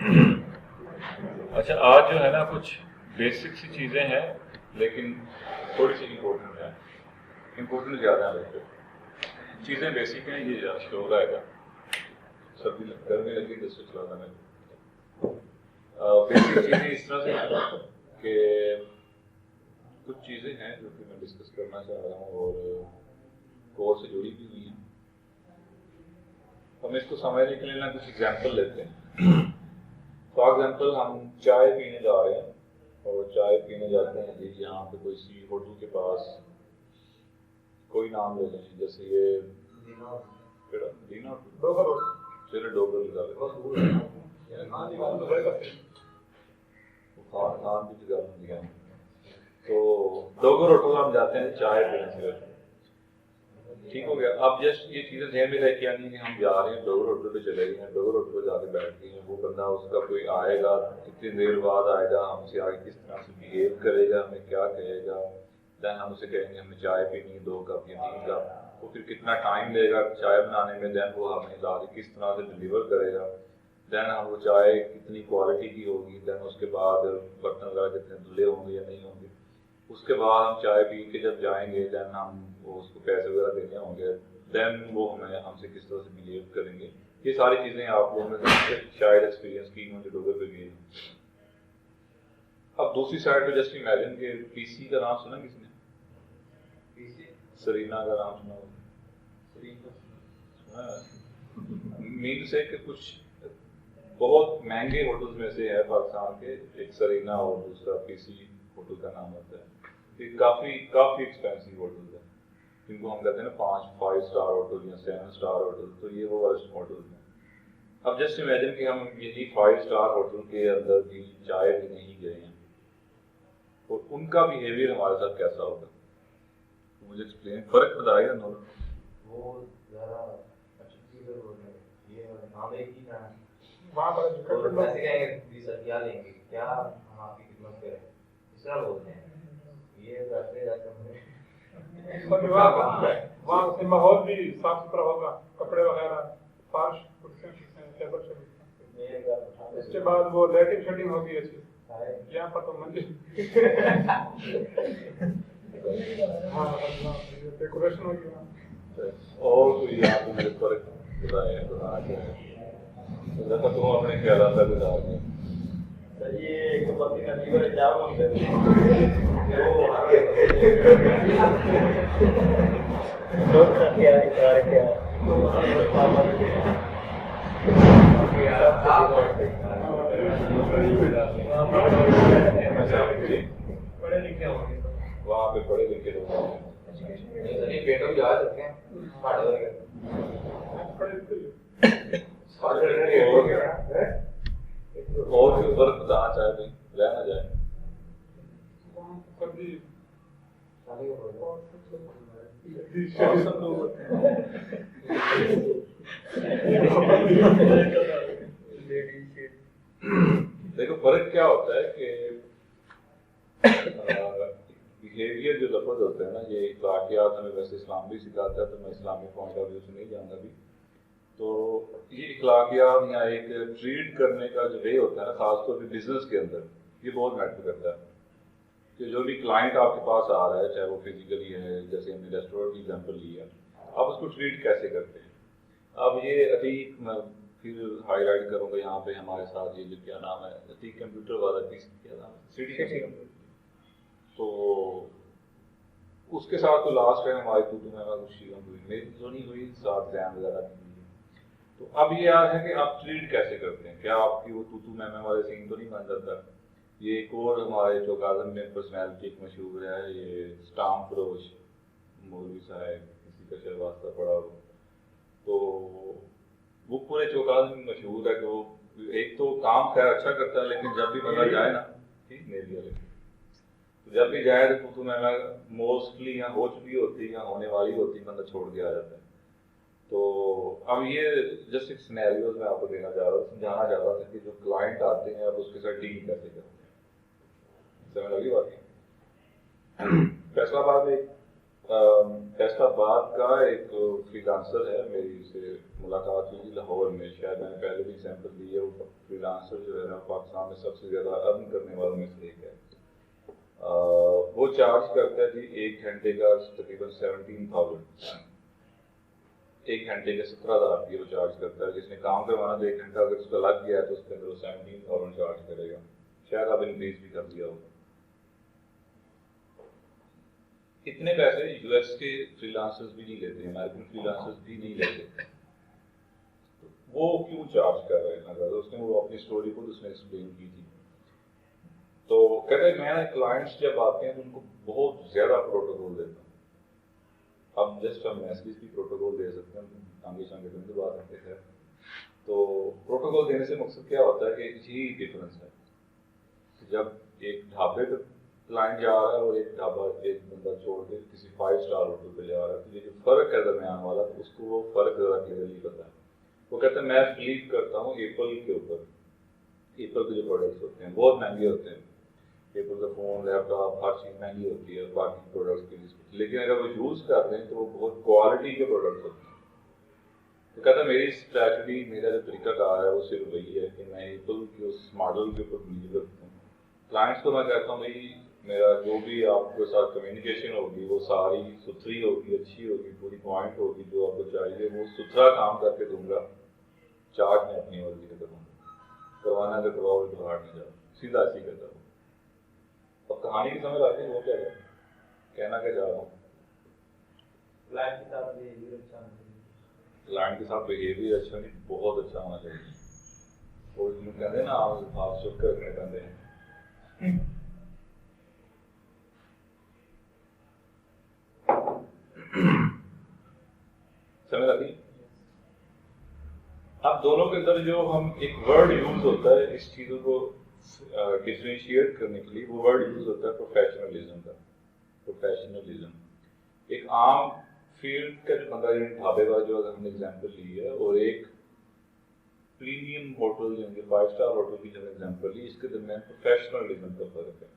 अच्छा, आज जो है ना कुछ बेसिक सी चीज़ें हैं लेकिन थोड़ी सी इम्पोर्टेंट है, इम्पोर्टेंट ज़्यादा है वैसे। चीज़ें बेसिक हैं, ये स्टोव आएगा, सर्दी गर्मी लगी तो इससे चलाना मैं। बेसिक चीज़ें इस तरह से हैं कि कुछ चीज़ें हैं जो कि मैं डिस्कस करना चाह रहा हूँ और कोर्स से जुड़ी भी हुई हैं। हम इसको समझने के लिए ना कुछ एग्जाम्पल लेते हैं। फॉर एग्जाम्पल हम चाय पीने जा रहे हैं और चाय पीने जाते हैं जी, यहाँ पे कोई सी होटल के पास, कोई नाम ले लें, जैसे ये चलो डोगर लगा लेते खान की जगह बन गया। तो डोगर होटल हम जाते हैं चाय पीने से, ठीक हो गया। अब जस्ट ये चीज़ें ध्यान में लेके आनी है कि हम जा रहे हैं डोगर होटल पे, चले गए हैं डोगर होटल पे जाके बैठ गए हैं, वो बंदा उसका कोई आएगा, कितनी देर बाद आएगा, हमसे आगे किस तरह से बिहेव करेगा, हमें क्या कहेगा, दैन हम उसे कहेंगे हमें चाय पीनी है 2 कप या 3 कप, वो फिर कितना टाइम लेगा चाय बनाने में, दैन वो हमें ला के किस तरह से डिलीवर करेगा, दैन हम वो चाय कितनी क्वालिटी की होगी, दैन उसके बाद बर्तन वगैरह कितने धुले होंगे या नहीं होंगे, उसके बाद हम चाय पी के जब जाएंगे दैन हम वो उसको पैसे वगैरह देने होंगे, दैन वो हमें हमसे किस तरह से बिहेव करेंगे। ये सारी चीज़ें आप लोगों ने शायद एक्सपीरियंस की होंगी डोगर पे गए। अब दूसरी साइड पे जस्ट इमेजिन के पीसी का नाम सुना किसने? सरीना का नाम सुना होगा? मीन से कि कुछ बहुत महंगे होटल्स में से है पाकिस्तान के, एक सरीना और दूसरा पीसी होटल का नाम होता है। ये काफ़ी एक्सपेंसिव होटल है, जिनको हम कहते हैं ना 5 स्टार होटल या 7 स्टार होटल, तो ये वो वाले होटल हैं। अब जस्ट इमेजिन कि हम यही 5 स्टार होटल के अंदर भी चाय भी नहीं गए हैं और उनका बिहेवियर हमारे साथ कैसा होगा, तो मुझे एक्सप्लेन फर्क बताएगा ना। वो ज़रा अच्छी चीज़ है, वो ये नाम एक ही ना वहाँ पर ऐसे कहेंगे सर क्या लेंगे, क्या हम आपकी खिदमत करें, इस तरह बोलते हैं। ये जाते जाते वहाँ से माहौल भी साफ सुथरा होगा, कपड़े वगैरह, फर्श, कुर्सियाँ, टेबल शबल, उसके बाद वो लाइटिंग शेडिंग होगी अच्छी, यहाँ पर तो मंदिर हाँ डेकोरेशन होगी वहाँ। और कोई आप मुझे फर्क बताएं तो आगे जैसा तुम अपने ख्यालात का गुजार में सर ये एक पति का जीवन जाम होता है वो क्या क्या पढ़े लिखे होंगे वहाँ पे पढ़े लिखे लोग पेट्रोल जा सकते हैं और भी फर्क बताना चाहे भाई रहना जाए। सब लोग होते हैं देखो फर्क क्या होता है कि बिहेवियर जो लफ्ज़ होते हैं ना, ये इखलाकियात हमें वैसे इस्लाम भी सिखाता है, तो मैं इस्लामी पॉइंट ऑफ व्यू से नहीं जाऊँगा अभी। तो ये इखलाकियात या एक ट्रीट करने का जो वे होता है ना, खासतौर पर बिजनेस के अंदर, ये बहुत मैटर करता है कि जो भी क्लाइंट आपके पास आ रहा है, चाहे वो फिजिकली है, जैसे हमने रेस्टोरेंट की एग्जांपल लिया, आप उसको ट्रीट कैसे करते हैं। अब ये अतीक मैं फिर हाईलाइट करूँगा यहाँ पे हमारे साथ, ये जो क्या नाम है अतीक कंप्यूटर वाला पीस, क्या नाम है सिटी कंप्यूटर, तो उसके साथ तो लास्ट टाइम हमारी तू में कुछ चीज़ों हुई, मेरी तो नहीं हुई, साथ जैन वगैरह की। तो अब ये याद है कि आप ट्रीट कैसे करते हैं, क्या आपकी वो तू में वाले सीन तो नहीं बन जाता। ये एक और हमारे चौकाज़म में पर्सनैलिटी एक मशहूर है, ये स्टाम्प फरोश मौलवी साहब, किसी का शहवास्ता पड़ा हो, तो वो पूरे चौकाज़म में मशहूर है कि वो एक तो काम खैर अच्छा करता है, लेकिन जब भी बंदा जाए ना, ठीक मेरी वाले, तो जब भी जाए तो मैं मोस्टली यहाँ हो चुकी होती या होने वाली होती, बंदा छोड़ के आ जाता है। तो अब ये जस्ट एक सिनेरियोज में आपको देना चाह रहा हूँ, समझाना चाह रहा था कि जो क्लाइंट आते हैं अब उसके साथ डील कैसे करते हैं। समझ लगी बात? फैसलाबाद में फैसलाबाद का एक फ्रीलांसर है, मेरी उससे मुलाकात हुई थी लाहौर में, शायद मैंने पहले भी एग्जाम्पल दी है। वो फ्रीलांसर जो है ना पाकिस्तान में सबसे ज़्यादा अर्न करने वालों में से एक है। वो चार्ज करता है जी 1 घंटे का तकरीबन 17,000, 1 घंटे के 17,000 रुपये वो चार्ज करता है। जिसने काम करवाना तो 1 घंटा अगर उसका लग गया है तो उसके अंदर वो 17,000 चार्ज करेगा। शायद अब इंक्रीज भी कर दिया होगा। इतने पैसे यूएस के फ्रीलांसर्स भी नहीं लेते, अमेरिकन फ्रीलांसर्स भी नहीं लेते। तो वो क्यों चार्ज कर रहे हैं इतना ज़्यादा? उसने वो अपनी स्टोरी खुद उसने एक्सप्लेन की थी। तो कहते हैं मैं क्लाइंट्स जब आते हैं तो उनको बहुत ज़्यादा प्रोटोकॉल देता हूँ। अब जस्ट हम मैसेज भी प्रोटोकॉल दे सकते हैं, आगे शांगे दिन की बात करते हैं। तो प्रोटोकॉल देने से मकसद क्या होता है कि यही डिफरेंस है। जब एक ढाबे पे क्लाइंट जा रहा है और एक बंदा छोड़ के किसी 5 स्टार होटल पे जा रहा है, तो ये जो फ़र्क है दरमियान वाला, तो उसको वो फ़र्क ज़रा क्लियरली पता है। वो कहते हैं मैं बिलीव करता हूँ एप्पल के ऊपर। एप्पल के जो प्रोडक्ट्स होते हैं बहुत महंगे होते हैं, एप्पल का फ़ोन, लैपटॉप, हर चीज़ महंगी होती है बाकी प्रोडक्ट्स की लिस्ट, लेकिन अगर वो यूज़ करते हैं तो वो बहुत क्वालिटी के प्रोडक्ट्स होते हैं। तो कहता है मेरी स्ट्रैटेजी, मेरा जो तरीकाकार है वो सिर्फ वही है कि मैं एप्पल के उस मॉडल के ऊपर बिलीव रखता हूँ। क्लाइंट्स को मैं कहता हूँ भाई मेरा जो भी आपके साथ कम्युनिकेशन होगी वो सारी सुथरी होगी, अच्छी होगी, पूरी पॉइंट होगी, जो आपको चाहिए वो सुथरा काम करके दूंगा। चार्ज मैं अपनी मर्जी से करूँगा, करवाना अगर करवाओ तो बाहर नहीं जाओ, सीधा ऐसी कहता हूँ। अब कहानी की समझ आती है वो क्या है, कहना क्या चाह रहा हूँ। क्लाइंट के साथ बिहेवियर अच्छा होना चाहिए। क्लाइंट के साथ बिहेवियर अच्छा नहीं, बहुत अच्छा होना चाहिए। वो कहते हैं ना आप चुप कर रखने कहते हैं। समझ आती? अब दोनों के अंदर जो हम एक वर्ड यूज होता है इस चीजों को डिफरेंशिएट करने के लिए, वो वर्ड यूज होता है प्रोफेशनलिज्म का। प्रोफेशनलिज्म एक आम फील्ड का जो बंदा, ढाबे का जो अगर हमने एग्जाम्पल ली है, और एक प्रीमियम होटल जो 5 स्टार होटल की जब एग्जाम्पल ली, इसके दरमियान प्रोफेशनलिज्म का फर्क है।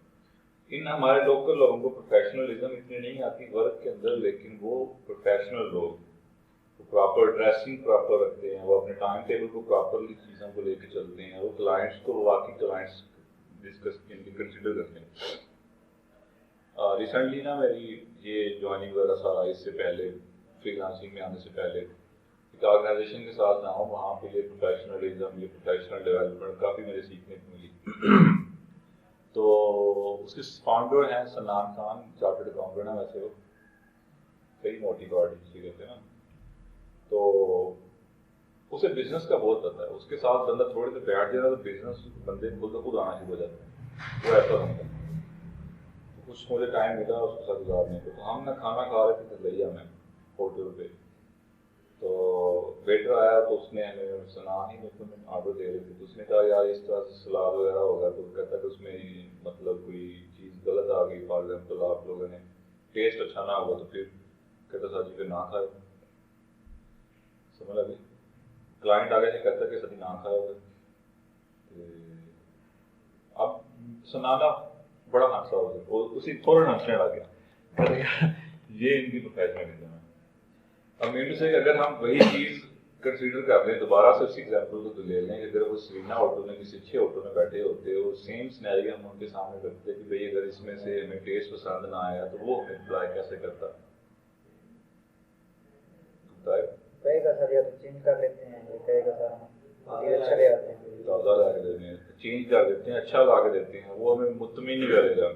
इन हमारे लोकल लोगों को प्रोफेशनलिज्म इतनी नहीं आती वर्क के अंदर, लेकिन वो प्रोफेशनल लोग प्रॉपर ड्रेसिंग प्रॉपर रखते हैं, वो अपने टाइम टेबल को प्रॉपरली चीज़ों को लेकर चलते हैं, वो क्लाइंट्स को वाकई क्लाइंट्स डिस्कस कंसिडर करते हैं। रिसेंटली ना मेरी ये ज्वाइनिंग वगैरह सारा इससे पहले फ्रीलांसिंग में आने से पहले एक ऑर्गेनाइजेशन के साथ ना हो, वहाँ पे ये प्रोफेशनलिज्म, ये प्रोफेशनल डेवलपमेंट काफ़ी मुझे सीखने को मिली। तो उसके फाउंडर हैं सलमान खान, चार्टर्ड अकाउंटेंट है वैसे वो, कई मोटी बॉडी कहते हैं ना। तो उसे बिजनेस का बहुत पता है, उसके साथ बंदा थोड़ी देर बैठ जाए तो बिजनेस बंदे खुद आना शुरू हो जाता है, वो ऐसा बंदा। तो कुछ मुझे टाइम मिला उसके साथ गुजारने को, तो हम ना खाना खा रहे थे दलिया में होटल पे। तो वेटर आया तो उसने हमें सुना ही नहीं, तो ऑर्डर दे रहे थे, तो उसने कहा यार इस तरह से सलाद वगैरह होगा, तो कहता कि उसमें मतलब कोई चीज़ गलत आ गई, फॉर एग्जाम्पल आप लोगों ने टेस्ट अच्छा ना होगा, तो फिर कहता सर जी फिर ना खाए। समझ लगी? क्लाइंट आगे से कहता कि सभी ना खाए होगा। अब सुनाना बड़ा हादसा हो गया, उसी फौरन हंसने लग गया, ये इनकी प्रोफेशनलिज्म है। अब मेरे से अगर हम वही चीज़ कंसीडर कर लें, दोबारा से उसी एग्जाम्पल को ले लें, अगर वो सरीना होटल में किसी अच्छे होटल में बैठे होते, वो सेम सिनेरियो हम उनके सामने रखते कि भाई अगर इसमें से हमें टेस्ट पसंद ना आया तो वो हमें अप्लाई कैसे करता? कहेगा सर या तो चेंज कर लेते हैं, ये कहेगा सर हम अच्छा ले आते हैं, ताज़ा ला के देते हैं, चेंज कर देते हैं, अच्छा ला के देते हैं, वो हमें मुतमिन नहीं करेगा,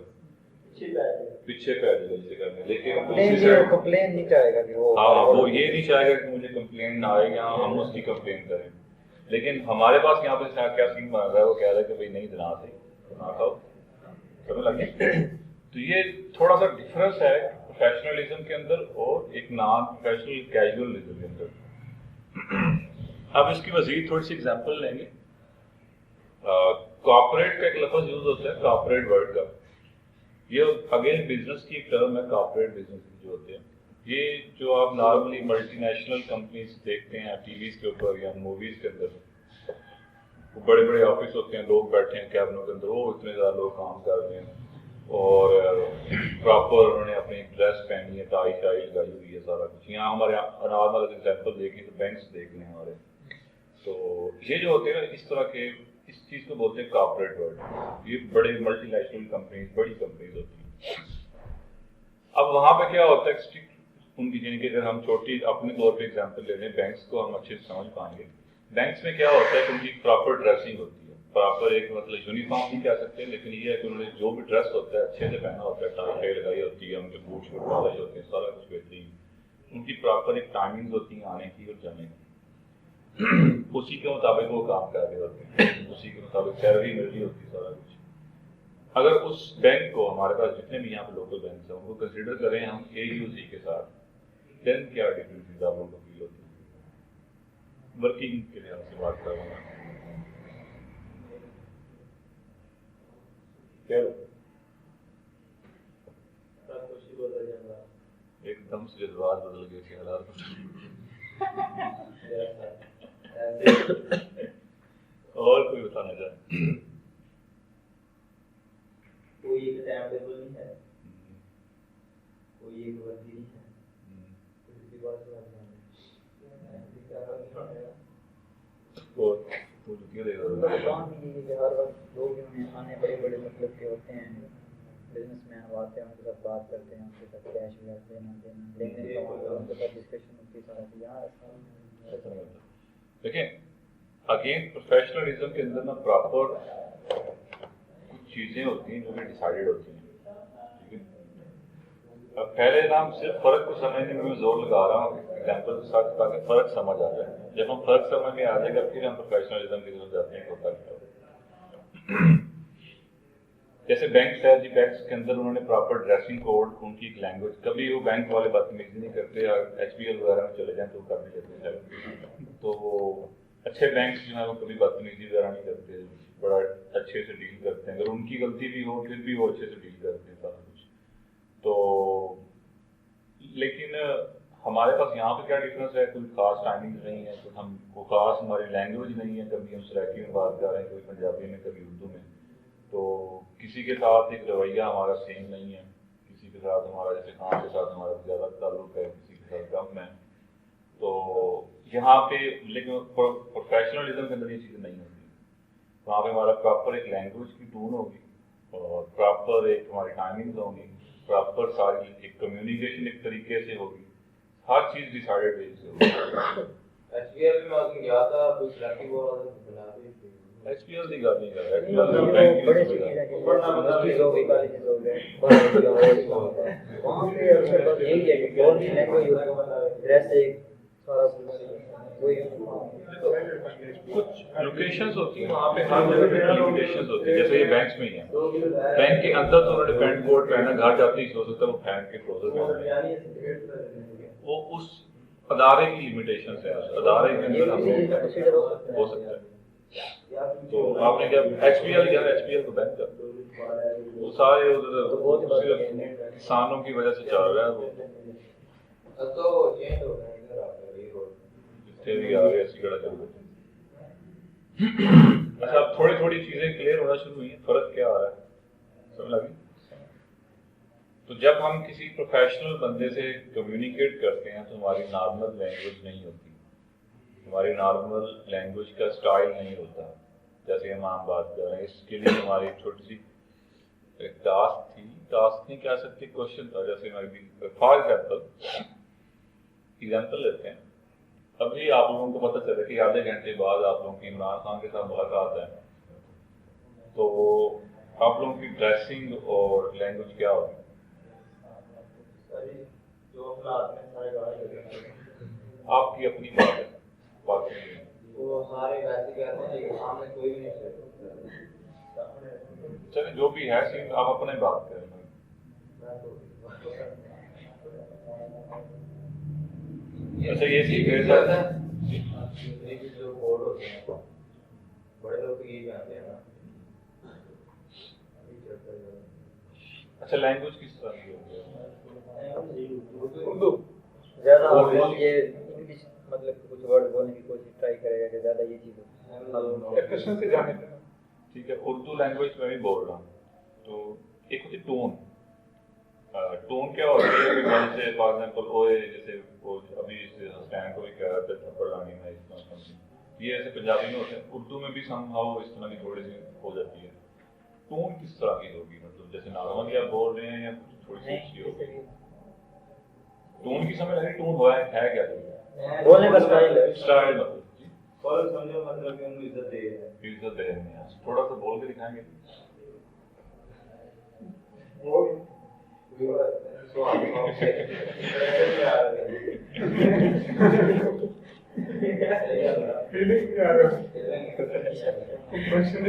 पीछे पैर जिसे करने। लेकिन कंप्लेन नहीं चाहेगा कि वो, हाँ वो ये नहीं चाहेगा कि मुझे कंप्लेन ना आए या हम उसकी कंप्लेन करें। लेकिन हमारे पास यहाँ पे क्या सीन बन रहा है, वो कह रहा है कि भाई नहीं जना सही ना खाओ, समझ लगे? तो ये थोड़ा सा डिफरेंस है प्रोफेशनलिज्म के अंदर और एक नॉन प्रोफेशनल कैजुअलिज्म के अंदर। अब इसकी मजीद थोड़ी सी एग्जाम्पल लेंगे। कॉर्पोरेट का एक लफ्ज यूज होता है, कॉर्पोरेट वर्ड का, ये अगेन बिजनेस की एक टर्म है। कॉर्पोरेट बिजनेस जो होते हैं, ये जो आप नॉर्मली मल्टीनेशनल कंपनीज देखते हैं टीवीज के ऊपर या मूवीज के अंदर, बड़े बड़े ऑफिस होते हैं, लोग बैठे हैं कैबिनों के अंदर, वो इतने ज़्यादा लोग काम कर रहे हैं, और प्रॉपर उन्होंने अपनी ड्रेस पहनी है, टाई शाई लगाई हुई है, सारा कुछ। यहाँ हमारे नॉर्मल एग्जाम्पल देखें तो बैंक्स देख लें हमारे, तो ये जो होते हैं ना इस तरह के, इस चीज़ को बोलते हैं कॉर्पोरेट वर्ल्ड। ये बड़े मल्टीनेशनल कंपनीज, बड़ी कंपनीज होती हैं। अब वहाँ पे क्या होता है, स्ट्रिक्ट उनकी, यानी कि अगर हम छोटी अपने तौर पे एग्जांपल ले लें, बैंक्स को हम अच्छे से समझ पाएंगे। बैंक्स में क्या होता है कि उनकी प्रॉपर ड्रेसिंग होती है, प्रॉपर एक मतलब यूनिफॉर्म नहीं कह सकते, लेकिन ये है कि उन्होंने जो भी ड्रेस होता है अच्छे से पहना होता है, टाई लगाई होती है, उनके बूट शूट वाले होते हैं, सारा कुछ बेहतरीन। उनकी प्रॉपर एक टाइमिंग्स होती हैं आने की और जाने की, उसी के मुताबिक वो काम कर रहे होते हैं, उसी के मुताबिक सैलरी मिल रही होती है, सारा कुछ। अगर उस बैंक को, हमारे पास जितने भी यहाँ पे लोकल बैंक हैं, उनको कंसिडर करें हम AUC के साथ, देन क्या डिफरेंसेस आप लोगों को फील होती है? वर्किंग के लिए आपसे बात कर रहा हूँ। एकदम से जज्बात बदल गए, ख्यालात और कोई बताना चाहे? कोई एक टाइम टेबल नहीं है, कोई एक वर्दी नहीं है, किसी बात से वो जुतियाँ दे रहा है। काम ही है कि हर वक्त लोग उन्हें आने बड़े मतलब के होते हैं, बिजनेसमैन वो आते हैं, उनके साथ बात करते हैं, उनके साथ कैश वैश देना लेने का, उनके साथ डिस्कशन होती है यार। देखें अगेन प्रोफेशनलिज्म के अंदर ना प्रॉपर कुछ चीज़ें होती हैं जो कि डिसाइडेड होती हैं, ठीक है। अब पहले ना हम सिर्फ फ़र्क को समझने में जोर लगा रहा हूँ एग्जाम्पल के साथ, ताकि फ़र्क समझ आ जाए। जब हम फ़र्क समझ में आ जाएगा फिर हम प्रोफेशनलिज्म की तरफ जाते हैं, होता क्या। जैसे बैंक्स है जी, बैंक्स के अंदर उन्होंने प्रॉपर ड्रेसिंग कोड, उनकी एक लैंग्वेज, कभी वो बैंक वाले बदतमीजी नहीं करते, HBL वगैरह में चले जाएं तो कर भी लेते हैं। तो वो अच्छे बैंक्स जो है वो कभी बदतमीजी वगैरह नहीं करते, बड़ा अच्छे से डील करते हैं। अगर उनकी गलती भी हो फिर भी वो अच्छे से डील करते हैं सारा कुछ। तो लेकिन हमारे पास यहाँ पे क्या डिफरेंस है, कोई खास टाइमिंग नहीं है, तो हम कोई खास हमारी लैंग्वेज नहीं है, कभी हम सराइकी में बात कर रहे हैं, कोई पंजाबी में, कभी उर्दू में। तो किसी के साथ एक रवैया हमारा सेम नहीं है, किसी के साथ हमारा, जैसे खान के साथ हमारा ज़्यादा ताल्लुक है, किसी के साथ कम है। तो यहाँ पे लेकिन प्रोफेशनलिज्म के अंदर ये चीज़ें नहीं होती। वहाँ पे हमारा प्रॉपर एक लैंग्वेज की टून होगी और प्रॉपर एक हमारी टाइमिंग्स होंगी, प्रॉपर सारी एक कम्युनिकेशन एक तरीके से होगी, हर चीज़ डिसाइडेड वे से होगी। HBL में मैं गया था, कोई सिलेक्टिव हो रहा था, बना दी थी। HBL की गल नहीं कर रहा, HBL बैंक बड़े की सिटी हैं, यूनिवर्सिटीज हो गई, कॉलेजेस हो गए, वहाँ पे अक्सर बस यही है कि कौन सी लैंग्वेज ड्रेस एक सारा वही। कुछ लोकेशंस होती हैं वहाँ पे, हर जगह पे लिमिटेशंस होती है। जैसे ये बैंक्स में ही है, बैंक के अंदर तो उन्होंने पैंट कोट पहना, घर जाते ही हो सकता है वो फैन के ट्राउजर पहने, वो उस अदारे की लिमिटेशंस है, उस अदारे के अंदर हम हो सकता है। तो आपने जब HBL या HBL को बैन कर, वो सारे उधर किसानों की वजह से चल रहा है, वो तो चेंज हो गया इधर आ गया ये रोड, जितने भी आ रहे ऐसी गड़ा चल रही। अच्छा अब थोड़ी थोड़ी चीजें क्लियर होना शुरू हुई हैं, फर्क क्या आ रहा है समझ लगी। तो जब हम किसी प्रोफेशनल बंदे से कम्युनिकेट करते हैं तो हमारी नॉर्मल लैंग्वेज नहीं होती, हमारी नॉर्मल लैंग्वेज का स्टाइल नहीं होता। जैसे हम आम बात कर रहे हैं, इसके लिए हमारी छोटी सी एक टास्क थी, टास्क नहीं कह सकते, क्वेश्चन था। जैसे हमारी फॉर एग्जाम्पल लेते हैं, अभी आप लोगों को पता चला कि आधे घंटे बाद आप लोगों की इमरान खान के साथ मुलाकात है, तो आप लोगों की ड्रेसिंग और लैंग्वेज क्या होगी? आपकी अपनी बात है, वो सारे वैसे कहते हैं लेकिन सामने कोई भी नहीं चले जो भी है सीन, आप अपने बात करें। अच्छा ये सीख रहे थे जो कोड होते हैं बड़े लोग तो यही जानते हैं ना। अच्छा लैंग्वेज किस तरह की होगी? उर्दू ज़्यादा ये इंग्लिश मतलब कुछ वर्ड बोलने की कोशिश ट्राई करेगा कि ज़्यादा ये चीज़ एक्सप्रेशन से जाने देना। ठीक है, उर्दू लैंग्वेज में भी बोल रहा हूँ, तो एक होती टोन। टोन क्या होती है कि जैसे फॉर एग्जांपल ओए, जैसे वो अभी हसनैन को भी कह रहा था थप्पड़ लानी में इस तरह समथिंग, ये ऐसे पंजाबी में होते हैं, उर्दू में भी समहाउ इस तरह की थोड़ी सी हो जाती है। टोन किस तरह की होगी, मतलब जैसे नॉर्मली आप बोल रहे हैं या थोड़ी सी अच्छी होगी? टोन की समझ लगी, टोन हुआ है क्या बोलने का स्टाइल है। स्टाइल मतलब फॉलो समझो, मतलब कि उनको इज्जत दे रहे हैं। इज्जत दे रहे हैं। थोड़ा सा बोल के दिखाएंगे। फीलिंग क्या है? क्वेश्चन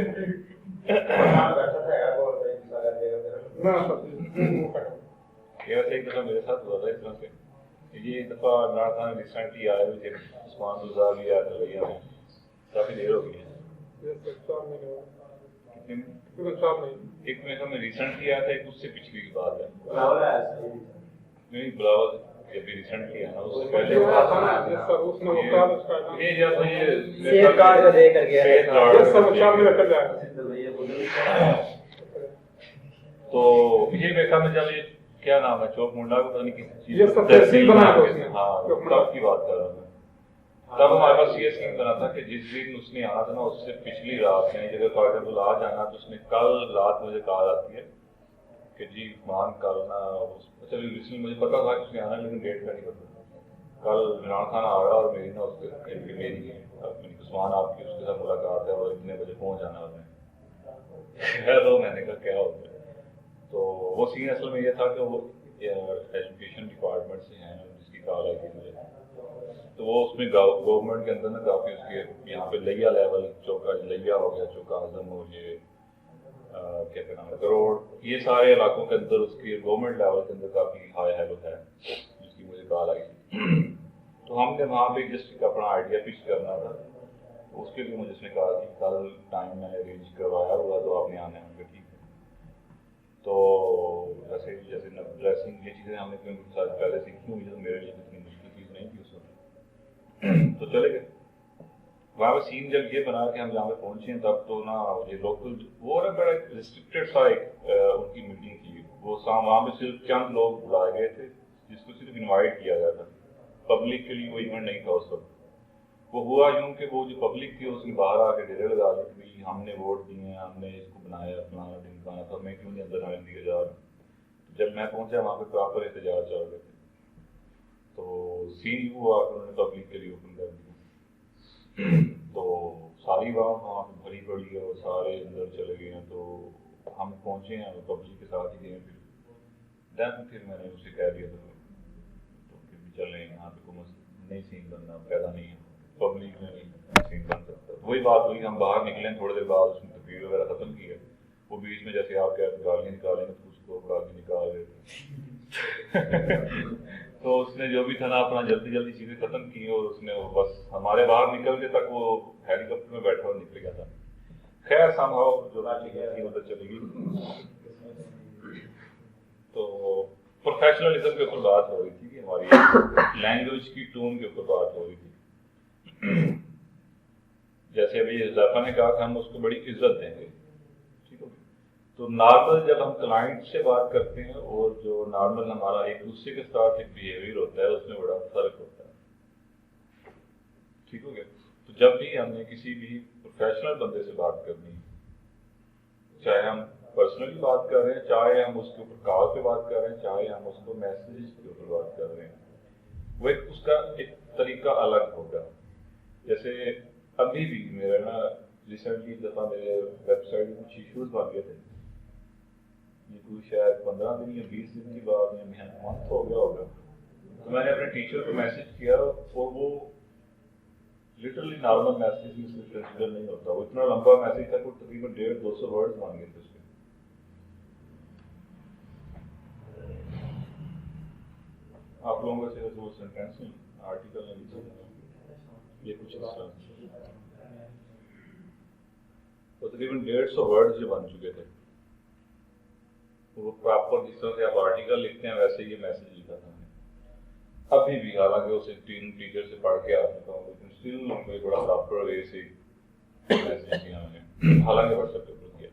ना ये वैसे एक दफा मेरे साथ हुआ था इस तरह से। ये एक दफा इमरान खान रिसेंटली आए हुए थे, उस्मान गुलजार भी आया था भैया में, काफी देर हो गई है। कितने में? एक में रिसेंटली आया था, एक उससे पिछली की बात है। नहीं बुलावल ये भी रिसेंटली है ना, उससे पहले ये जब ये सेफ कार्ड का दे कर गया है। तो ये देखा मैं जब ये क्या नाम है चौक मुंडा को पता नहीं किसी चीज ये सब तहसील बनाया था उसने। हाँ तब की बात कर रहा हूँ मैं। तब हमारे पास ये स्कीम बना था कि जिस दिन उसने आना था ना उससे पिछली रात, यानी जगह फॉर एग्जाम्पल आज आना तो उसने कल रात मुझे कॉल आती है कि जी मान कल ना, अच्छा इसलिए मुझे पता था कि उसने आना लेकिन डेट का नहीं पता। कल इमरान खान आ रहा और मेरी ना उसके मेरी उस्मान आपकी उसके साथ मुलाकात है और इतने बजे पहुँच जाना है। तो मैंने कहा क्या होता है, तो वो सीन असल में ये था कि वो एजुकेशन डिपार्टमेंट से हैं जिसकी कॉल आई थी मुझे, तो वो उसमें गवर्नमेंट के अंदर ना काफ़ी उसके यहाँ पे लिया लेवल, चौका लिया हो गया, चौका आजम हो, ये क्या कहना है करोड़, ये सारे इलाकों के अंदर उसकी गवर्नमेंट लेवल के अंदर काफ़ी हाई हेलो है जिसकी मुझे कॉल आई थी। तो हमने वहाँ पे जस्ट अपना आइडिया पिच करना था, उसके लिए मुझे उसने कहा कि कल टाइम मैंने अरेंज करवाया हुआ तो आपने आना है। ठीक है, तो वैसे जैसे ड्रेसिंग ये चीज़ें हमने क्योंकि साथ पहले सीखी हुई, तो मेरे लिए इतनी मुश्किल चीज़ नहीं थी उस वक्त। तो चले गए वहाँ पे। सीन जब ये बना कि हम जहाँ पे पहुँचे तब तो ना ये लोकल वो ना बड़ा रिस्ट्रिक्टेड सा एक उनकी मीटिंग थी, वो वहाँ पे सिर्फ चंद लोग बुलाए गए थे जिसको सिर्फ इन्वाइट किया गया था, पब्लिक के लिए वो इवेंट नहीं था उस वक्त। वो हुआ यूँ कि वो जो पब्लिक थी उसने बाहर आके डेरे लगा दी कि हमने वोट दिए हैं, हमने इसको बनाया, फलाना ढिमकाना था, मैं क्यों नहीं अंदर आने दिया जा रहा। जब मैं पहुंचा वहाँ पे प्रॉपर एहतजाज चल रहे थे, तो सीन हुआ कि उन्होंने पब्लिक के लिए ओपन कर दिया। तो सारी वहाँ पे भरी पड़ी है और सारे अंदर चले गए हैं, तो हम पहुँचे हैं पब्लिक के साथ ही गए। फिर मैंने उसे कह दिया था तो फिर भी चल रहे हैं यहाँ पे कोई नहीं सीन बनना पैदा नहीं है, पब्लिक में सीन बन सकता। वही बात हुई, हम बाहर निकले थोड़ी देर बाद उसने तकरीर वगैरह खत्म की है, वो बीच में जैसे आप कहते गालियाँ निकालेंगे तो उसको गाली निकाल रहे थे। तो उसने जो भी था ना अपना जल्दी जल्दी चीज़ें खत्म की और उसने बस हमारे बाहर निकलने तक वो हेलीकॉप्टर में बैठा और निकल गया था। खैर समहाउ जो ना चीज़ें थी उधर चली गई। तो प्रोफेशनलिज्म के ऊपर बात हो रही थी कि हमारी लैंग्वेज की टोन के ऊपर बात हो रही थी। जैसे अभी ज़ैफा ने कहा कि हम उसको बड़ी इज्जत देंगे, ठीक है। तो नॉर्मल जब हम क्लाइंट से बात करते हैं और जो नॉर्मल हमारा एक दूसरे के साथ एक बिहेवियर होता है उसमें बड़ा फर्क होता है, ठीक हो गया। तो जब भी हमने किसी भी प्रोफेशनल बंदे से बात करनी, चाहे हम पर्सनली बात कर रहे हैं, चाहे हम उसके ऊपर कॉल पे बात कर रहे हैं, चाहे हम उसको मैसेज के ऊपर बात कर रहे हैं, वो एक उसका एक तरीका अलग होगा। जैसे अभी भी मेरा ना रिसेंटली दफ़ा मेरे वेबसाइट में कुछ इश्यूज बन गए थे, ये कोई शायद 15 दिन या 20 दिन की बात या मंथ हो गया होगा। तो मैंने अपने टीचर को मैसेज किया और वो लिटरली नॉर्मल मैसेज में सिर्फ कंसिडर नहीं होता, वो इतना लंबा मैसेज था, कुछ तकरीबन 150-200 वर्ड्स बन गए थे उसके। आप लोगों से वो सेंटेंस आर्टिकल में लिखा ये कुछ इस तरह, तो तकरीबन 150 वर्ड्स जो बन चुके थे, वो प्रॉपर जिस तरह से आप आर्टिकल लिखते हैं वैसे ये मैसेज लिखा था मैंने। अभी भी हालांकि उसे 3 टीचर से पढ़ के आ चुका हूँ, लेकिन स्टिल कोई बड़ा प्रॉपर वे से मैसेज किया मैंने, हालांकि व्हाट्सएप पे किया।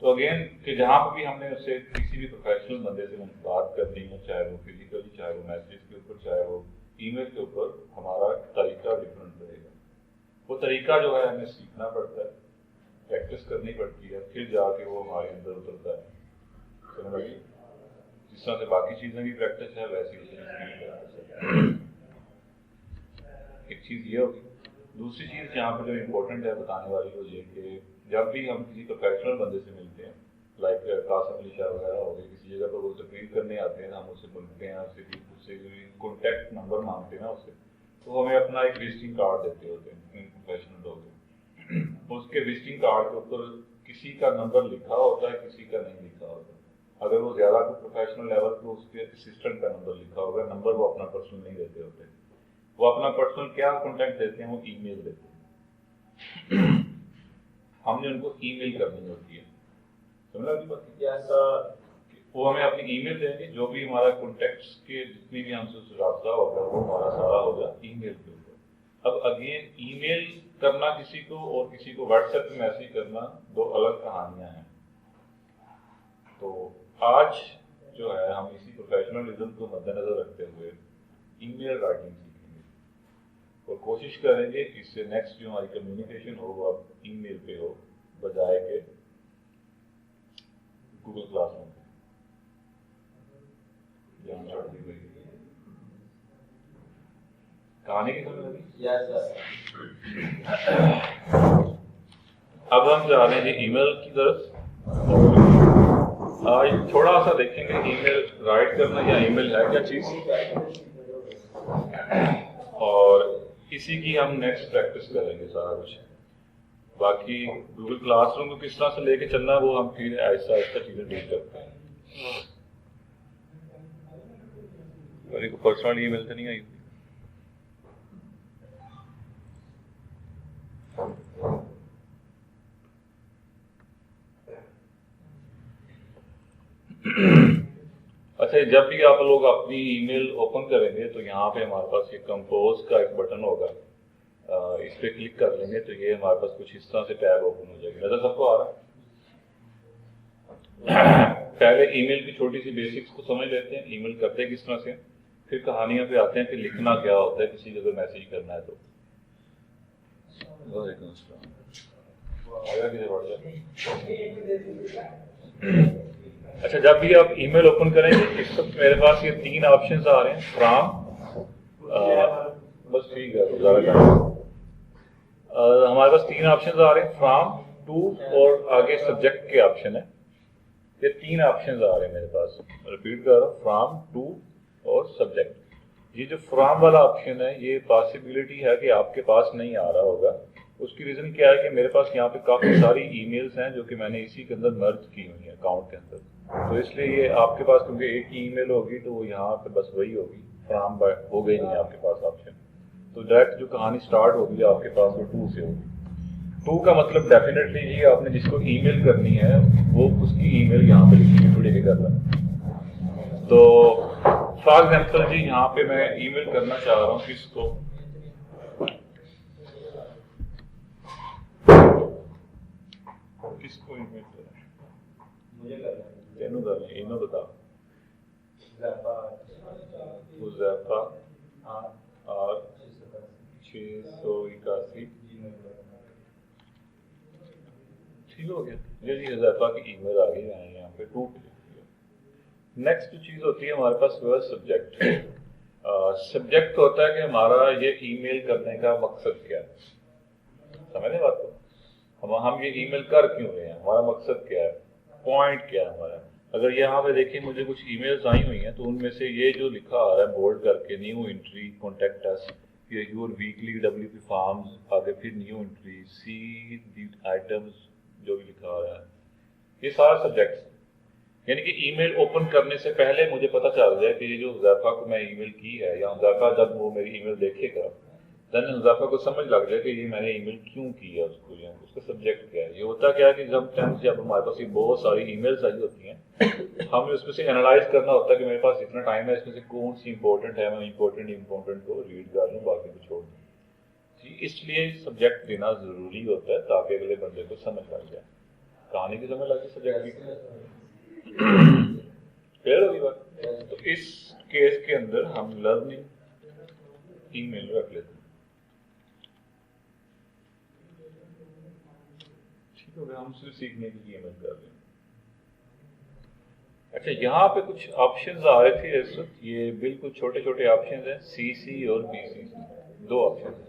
तो अगेन कि जहाँ पर भी हमने उससे किसी भी प्रोफेशनल बंदे से बात करनी है, चाहे वो फिजिकली, चाहे वो मैसेज के ऊपर, चाहे वो ईमेल के ऊपर, हमारा तरीका डिफरेंट रहेगा। वो तरीका जो है हमें सीखना पड़ता है, प्रैक्टिस करनी पड़ती है, फिर जाके वो हमारे अंदर उतरता है। समझ लगी? जिस तरह से बाकी चीज़ें भी प्रैक्टिस है, वैसी उस चीज़ की भी प्रैक्टिस है। एक चीज़ ये होगी। दूसरी चीज़ यहाँ पर जो इम्पोर्टेंट है बताने वाली, वो ये कि जब भी हम किसी प्रोफेशनल बंदे से मिलते हैं, लाइक कासिम अली शाह वगैरह हो गए, किसी जगह पर वो तकरीर करने आते हैं, हम उससे मिलते हैं, उससे कॉन्टैक्ट नंबर मांगते हैं ना उससे, तो हमें अपना एक विजिटिंग कार्ड देते होते हैं प्रोफेशनल लोग। उसके विजिटिंग कार्ड के ऊपर किसी का नंबर लिखा होता है, किसी का नहीं लिखा होता। अगर वो ज़्यादा प्रोफेशनल लेवल तो उसके असिस्टेंट का नंबर लिखा होगा, नंबर वो अपना पर्सनल नहीं देते होते। वो अपना पर्सनल क्या कॉन्टैक्ट देते हैं, वो ईमेल देते हैं। हमने उनको ईमेल करनी होती है, समझ ली बात? वो हमें अपनी ईमेल देंगे, जो भी हमारा कॉन्टैक्ट्स के जितनी भी हमसे रब्ता होगा वो हमारा सारा होगा ईमेल के ऊपर। अब अगेन ईमेल करना किसी को और किसी को व्हाट्सएप में मैसेज करना दो अलग कहानियां हैं। तो आज जो है हम इसी प्रोफेशनलिज्म को मद्देनजर रखते हुए ईमेल राइटिंग सीखेंगे और कोशिश करेंगे कि इससे नेक्स्ट जो हमारी कम्युनिकेशन हो वो अब ईमेल पे हो, बजाय के गूगल क्लासरूम पे। कहानी की समझ लगी? अब हम जा रहे हैं ईमेल की तरफ। आज थोड़ा सा देखेंगे ईमेल राइट करना या ईमेल है क्या चीज, और इसी की हम नेक्स्ट प्रैक्टिस करेंगे सारा कुछ। बाकी गूगल क्लासरूम को किस तरह से लेके चलना वो हम फिर ऐसा ऐसा चीजें डील करते हैं। मेरे को पर्सनल ईमेल तो नहीं आई। अच्छा, जब भी आप लोग अपनी ईमेल ओपन करेंगे तो यहाँ पे हमारे पास ये कंपोज का एक बटन होगा, इस पे क्लिक कर लेंगे तो ये हमारे पास कुछ इस तरह से टैब ओपन हो जाएगी। नजर सबको आ रहा है? पहले ईमेल की छोटी सी बेसिक्स को समझ लेते हैं, ईमेल करते हैं किस तरह से, फिर कहानियों पे आते हैं कि लिखना क्या होता है किसी को अगर मैसेज करना है तो। अच्छा, जब भी आप ईमेल ओपन करेंगे इस वक्त मेरे पास ये 3 ऑप्शंस आ रहे हैं, फ्रॉम, बस ठीक है, हमारे पास 3 ऑप्शंस आ रहे हैं, फ्रॉम, टू और आगे सब्जेक्ट के ऑप्शन है। ये 3 ऑप्शंस आ रहे हैं मेरे पास, रिपीट कर रहा हूँ, फ्रॉम, टू और सब्जेक्ट। ये जो फ्रॉम वाला ऑप्शन है ये पॉसिबिलिटी है कि आपके पास नहीं आ रहा होगा। उसकी रीजन क्या है कि मेरे पास यहाँ पे काफी सारी ईमेल्स हैं जो कि मैंने इसी के अंदर मर्ज की हुई है अकाउंट के अंदर, तो इसलिए ये आपके पास क्योंकि एक ही ईमेल होगी तो वो यहाँ पे बस वही होगी, फ्रॉम हो गई नहीं आपके पास ऑप्शन। तो डायरेक्ट जो कहानी स्टार्ट होगी आपके पास वो 2 से होगी। 2 का मतलब डेफिनेटली ये आपने जिसको ईमेल करनी है वो उसकी ईमेल यहाँ पे लिखी थोड़ी के करना। तो फॉर एग्जाम्पल जी यहाँ पे मैं ईमेल करना चाह रहा हूँ किसको, किसको ईमेल करें, मुझे करना है, तेनू कर लें, इन्हों बता, हुज़ैफा R 681, ठीक हो गया। जी हुज़ैफा की ईमेल आ गई है यहाँ पे 2। नेक्स्ट चीज होती है हमारे पास वो सब्जेक्ट। सब्जेक्ट होता है कि हमारा ये ईमेल करने का मकसद क्या है, समझने बात को, हम ये ईमेल कर क्यों रहे हैं, हमारा मकसद क्या है, पॉइंट क्या है हमारा। अगर यहाँ पे देखिए मुझे कुछ ईमेल्स आई हुई हैं तो उनमें से ये जो लिखा आ रहा है बोल्ड करके, new entry, contact us, your weekly WP forms, आगे फिर new entry, see the items, जो भी लिखा आ रहा है, ये सारा सब्जेक्ट्स। यानी कि ईमेल ओपन करने से पहले मुझे पता चल जाए कि ये जो हुज़ैफा को मैं ईमेल की है, या हुज़ैफा जब वो मेरी ईमेल देखेगा देन हुज़ैफा को समझ लग जाए कि ये मैंने ईमेल क्यों की है उसको, या उसका सब्जेक्ट क्या है। ये होता क्या है कि जब हमारे पास ये बहुत सारी ईमेल्स आई होती हैं, हमें उसमें से एनालाइज करना होता है कि मेरे पास इतना टाइम है, इसमें से कौन सी इंपॉर्टेंट है, मैं इंपॉर्टेंट को रीड कर लूँ, बाकी को छोड़ दूँ। इसलिए सब्जेक्ट देना जरूरी होता है ताकि अगले बंदे को समझ लग जाए। कहानी की समझ लगी सब्जेक्ट की क्लियर होगी बात। तो इस केस के अंदर हम लर्निंग ईमेल रख लेते हैं, ठीक हो गया। हम सिर्फ सीखने की ईमेल कर रहे हैं। अच्छा, यहाँ पे कुछ ऑप्शंस आ रहे थे इस वक्त, ये बिल्कुल छोटे छोटे ऑप्शंस हैं, सीसी और बीसीसी, दो ऑप्शन हैं।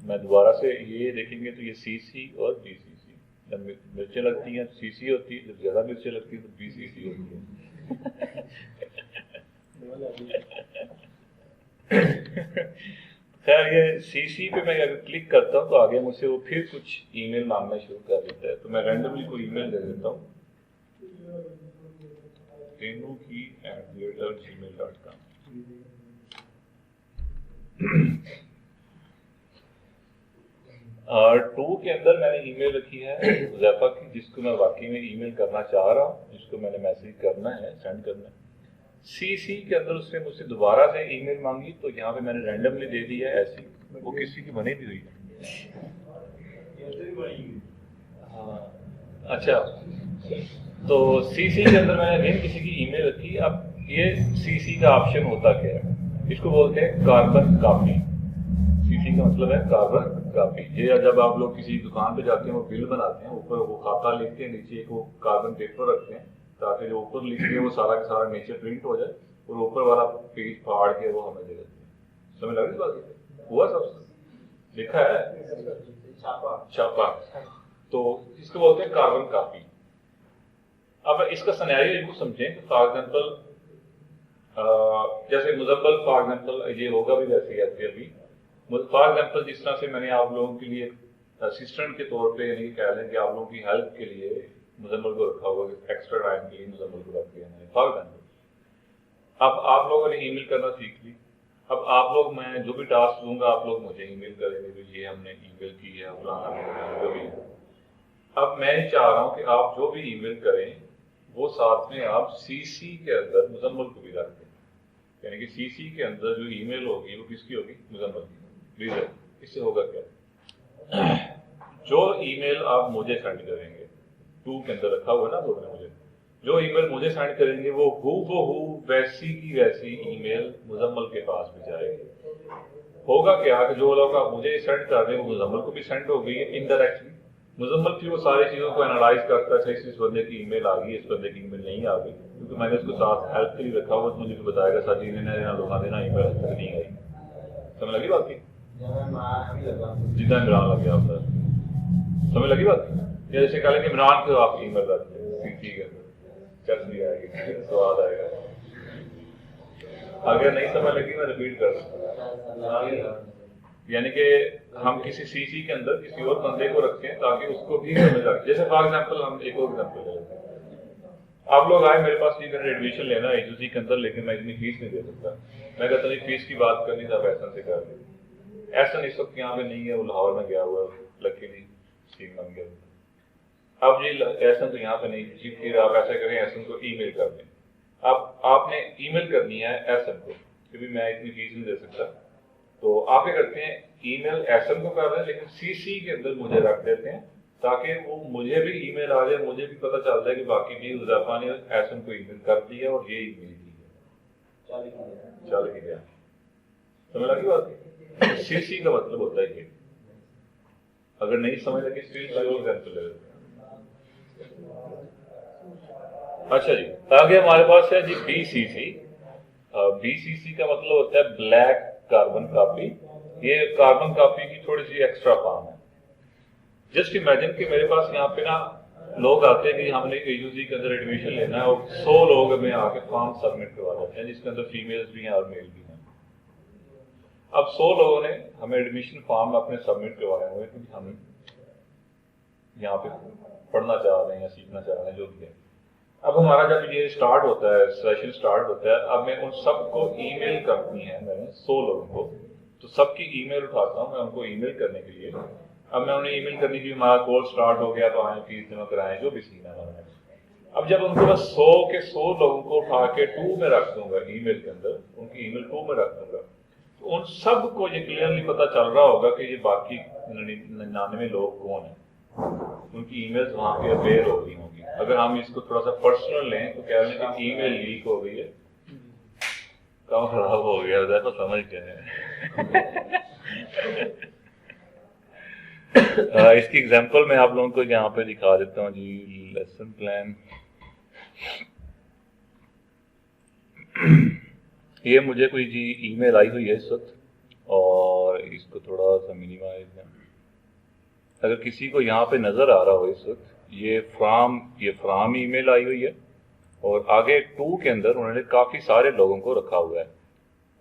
मैं दोबारा से ये देखेंगे तो ये सीसी और बीसीसी, जब मिर्चें लगती हैं सीसी होती है, जब ज्यादा मिर्चें लगती है तो बीसीसी होती है। खैर, ये सीसी पे मैं अगर क्लिक करता हूँ तो आगे मुझसे वो फिर कुछ ईमेल मांगना शुरू कर देता है। तो मैं रैंडमली कोई ईमेल दे देता हूँ, tenukey@gmail.com। और 2 के अंदर मैंने ईमेल रखी है हुज़ैफा की, जिसको मैं वाकई में ईमेल करना चाह रहा हूँ, जिसको मैंने मैसेज करना है, सेंड करना है। सीसी के अंदर उसने मुझसे दोबारा से ईमेल मांगी, तो यहाँ पे मैंने रैंडमली दे दी है ऐसी, वो किसी की बनी भी हुई है। हाँ, अच्छा, तो सीसी के अंदर मैंने अगेन किसी की ईमेल रखी। अब ये सीसी का ऑप्शन होता क्या है, इसको बोलते हैं कार्बन कॉपी। सीसी का मतलब है कार्बन कॉपी। ये जब आप लोग किसी दुकान पे जाते हैं, वो बिल बनाते हैं, ऊपर वो खाता लिखते हैं, नीचे एक वो कार्बन पेपर रखते हैं, ताकि जो ऊपर लिखे वो सारा का सारा नीचे प्रिंट हो जाए, और ऊपर वाला पेज फाड़ के वो हमें दे देते हैं। समझ लग रही बात? हुआ सब लिखा है, छापा। तो इसको बोलते हैं कार्बन कॉपी। अब इसका सिनेरियो इनको समझें। तो फॉर एग्जाम्पल, जैसे मुजम्मल, फॉर एग्जाम्पल ये होगा भी वैसे ही ऐसे अभी। फॉर एग्जाम्पल, जिस तरह से मैंने आप लोगों के लिए असिस्टेंट के तौर पे, यानी कह लें कि आप लोगों की हेल्प के लिए मुजम्मल को रखा होगा, एक्स्ट्रा टाइम के लिए मुजम्मल को रख लिया मैंने, फॉर एग्जाम्पल। अब आप लोगों ने ईमेल करना सीख ली। अब आप लोग, मैं जो भी टास्क दूंगा आप लोग मुझे ईमेल करेंगे, तो ये हमने ईमेल की है, जो भी है। अब मैं चाह रहा हूँ कि आप जो भी ईमेल करें वो साथ में आप सीसी के अंदर मुजम्मल को भी रख दें, यानी कि सीसी के अंदर जो ईमेल होगी वो किसकी होगी, मुजम्मल की। रीजन इससे होगा क्या, जो ईमेल आप मुझे सेंड करेंगे, 2 के अंदर रखा हुआ है ना लोगों ने, मुझे जो ईमेल मुझे सेंड करेंगे वो हूबहू वैसी की वैसी ईमेल मुजम्मल के पास भी जाएगी। होगा क्या कि जो लोग आप मुझे सेंड कर रहे हैं वो मुजम्मल को भी सेंड हो गई है इनडायरेक्टली। मुजम्मल फिर वो सारी चीज़ों को एनालाइज करता है, इस बंदे की ईमेल आ गई, इस बंदे की ईमेल नहीं आ गई, क्योंकि मैंने उसको साथ हेल्प के लिए रखा हुआ, तो मुझे भी बताएगा सर जी ने दिखा देना ईमेल नहीं आई। समझ लगी बात की? जितना इमरान लग गया आपका, समझ लगी बात? या जैसे कह लेंगे इमरान को आप ईमेल रख दें, ठीक है, चल भी आएगी, स्वाद आएगा। अगर नहीं समझ लगी मैं रिपीट कर दूँ, यानी कि हम किसी सीसी के अंदर किसी और बंदे को रखें ताकि उसको भी समझ आ। जैसे फॉर एग्जांपल, हम एक और एग्जांपल ले लेते हैं। आप लोग आए मेरे पास, ठीक है, एडमिशन लेना है यूजी के अंदर, लेकिन मैं इतनी फीस नहीं दे सकता। मैं कहता नहीं फीस की बात करनी था, ऐसा से कर ली। ऐसा इस वक्त यहाँ पे नहीं है, वो लाहौर में गया हुआ है, लकीली सीन बन गया। अब जी ऐसा तो यहाँ पे नहीं जी, फिर आप ऐसा करें, ऐसा को ईमेल कर दें। अब आपने ईमेल करनी है ऐसा को, क्योंकि मैं इतनी फीस नहीं दे सकता, तो आप क्या करते हैं, ईमेल एसएम को कर रहे हैं लेकिन सीसी के अंदर मुझे रख देते हैं, ताकि वो मुझे भी ईमेल आ जाए, मुझे भी पता चल जाए कि बाकी भी हुज़ैफा ने एसएम को ईमेल कर दी है और ये ईमेल की है, चल गया। समझ लगी बात? सीसी का मतलब होता है ये। अगर नहीं समझ लगी स्क्रीन पर एग्जांपल ले लेते हैं। अच्छा जी, आगे हमारे पास है जी बीसीसी। बीसीसी का मतलब होता है ब्लैक कार्बन कॉपी। ये कार्बन कॉपी की थोड़ी सी एक्स्ट्रा फॉर्म है। जस्ट इमेजिन कि मेरे पास यहाँ पे ना लोग आते हैं कि हमने यूजी के अंदर एडमिशन लेना है, और 100 लोग हमें आके फॉर्म सबमिट करवा देते हैं, जिसके अंदर फीमेल्स भी हैं और मेल भी हैं। अब 100 लोगों ने हमें एडमिशन फॉर्म अपने सबमिट करवाए हुए, क्योंकि हम यहाँ पे पढ़ना चाह रहे हैं या सीखना चाह रहे हैं, जो भी है। अब हमारा जब ये स्टार्ट होता है, सेशन स्टार्ट होता है, अब मैं उन सबको ईमेल करनी है, मैंने 100 लोगों को, तो सबकी ईमेल उठाता हूँ मैं उनको ईमेल करने के लिए। अब मैं उन्हें ईमेल करने के लिए, हमारा कोर्स स्टार्ट हो गया तो आए, फीस जमा कराएं, जो भी सीन है हमारा। अब जब उनको बस 100 के 100 लोगों को उठा के 2 में रख दूंगा, ईमेल के अंदर उनकी ईमेल 2 में रख दूंगा, तो उन सबको ये क्लियरली पता चल रहा होगा कि ये बाकी 99 लोग कौन है। उनकी ईमेल्स वहाँ पे अपेयर हो गई होंगी। अगर हम इसको थोड़ा सा पर्सनल लें तो कह लें कि ईमेल लीक हो गई है, काम खराब हो गया, देखो समझ गए हैं। इसकी एग्जांपल मैं आप लोगों को यहाँ पे दिखा देता हूँ जी। लेसन प्लान, ये मुझे कोई जी ईमेल आई हुई है इस वक्त, और इसको थोड़ा सा मिनिमाइज है। अगर किसी को यहाँ पे नजर आ रहा हो इस वक्त, ये फ्राम ईमेल आई हुई है, और आगे टू के अंदर उन्होंने काफी सारे लोगों को रखा हुआ है,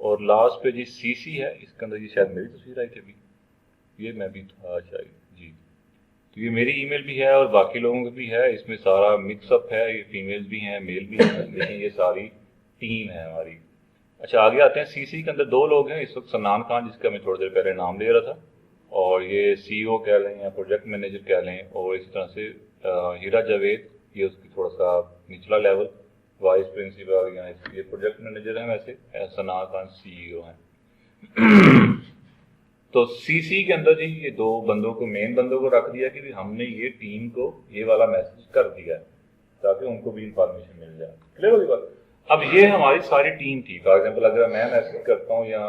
और लास्ट पे जी सीसी है, इसके अंदर ये शायद मेरी तस्वीर आई थी अभी, ये मैं भी था शायद जी। तो ये मेरी ईमेल भी है और बाकी लोगों की भी है, इसमें सारा मिक्सअप है, ये फीमेल भी हैं मेल भी हैं, लेकिन ये सारी टीम है हमारी। अच्छा, आगे आते हैं। सीसी के अंदर दो लोग हैं इस वक्त, सन्नान खान जिसका मैं थोड़ी देर पहले नाम ले रहा था, और ये सीईओ कह लें या प्रोजेक्ट मैनेजर कह लें, और इस तरह से हीरा जावेद, ये उसकी थोड़ा सा निचला लेवल, वाइस प्रिंसिपल या ये प्रोजेक्ट मैनेजर हैं, वैसे सन्नान खान सीईओ हैं। तो सीसी के अंदर जी ये दो बंदों को, मेन बंदों को रख दिया कि हमने ये टीम को ये वाला मैसेज कर दिया है ताकि उनको भी इंफॉर्मेशन मिल जाए। क्लियर होगी बात? अब ये हमारी सारी टीम थी। फॉर एग्जाम्पल अगर मैं मैसेज करता हूँ या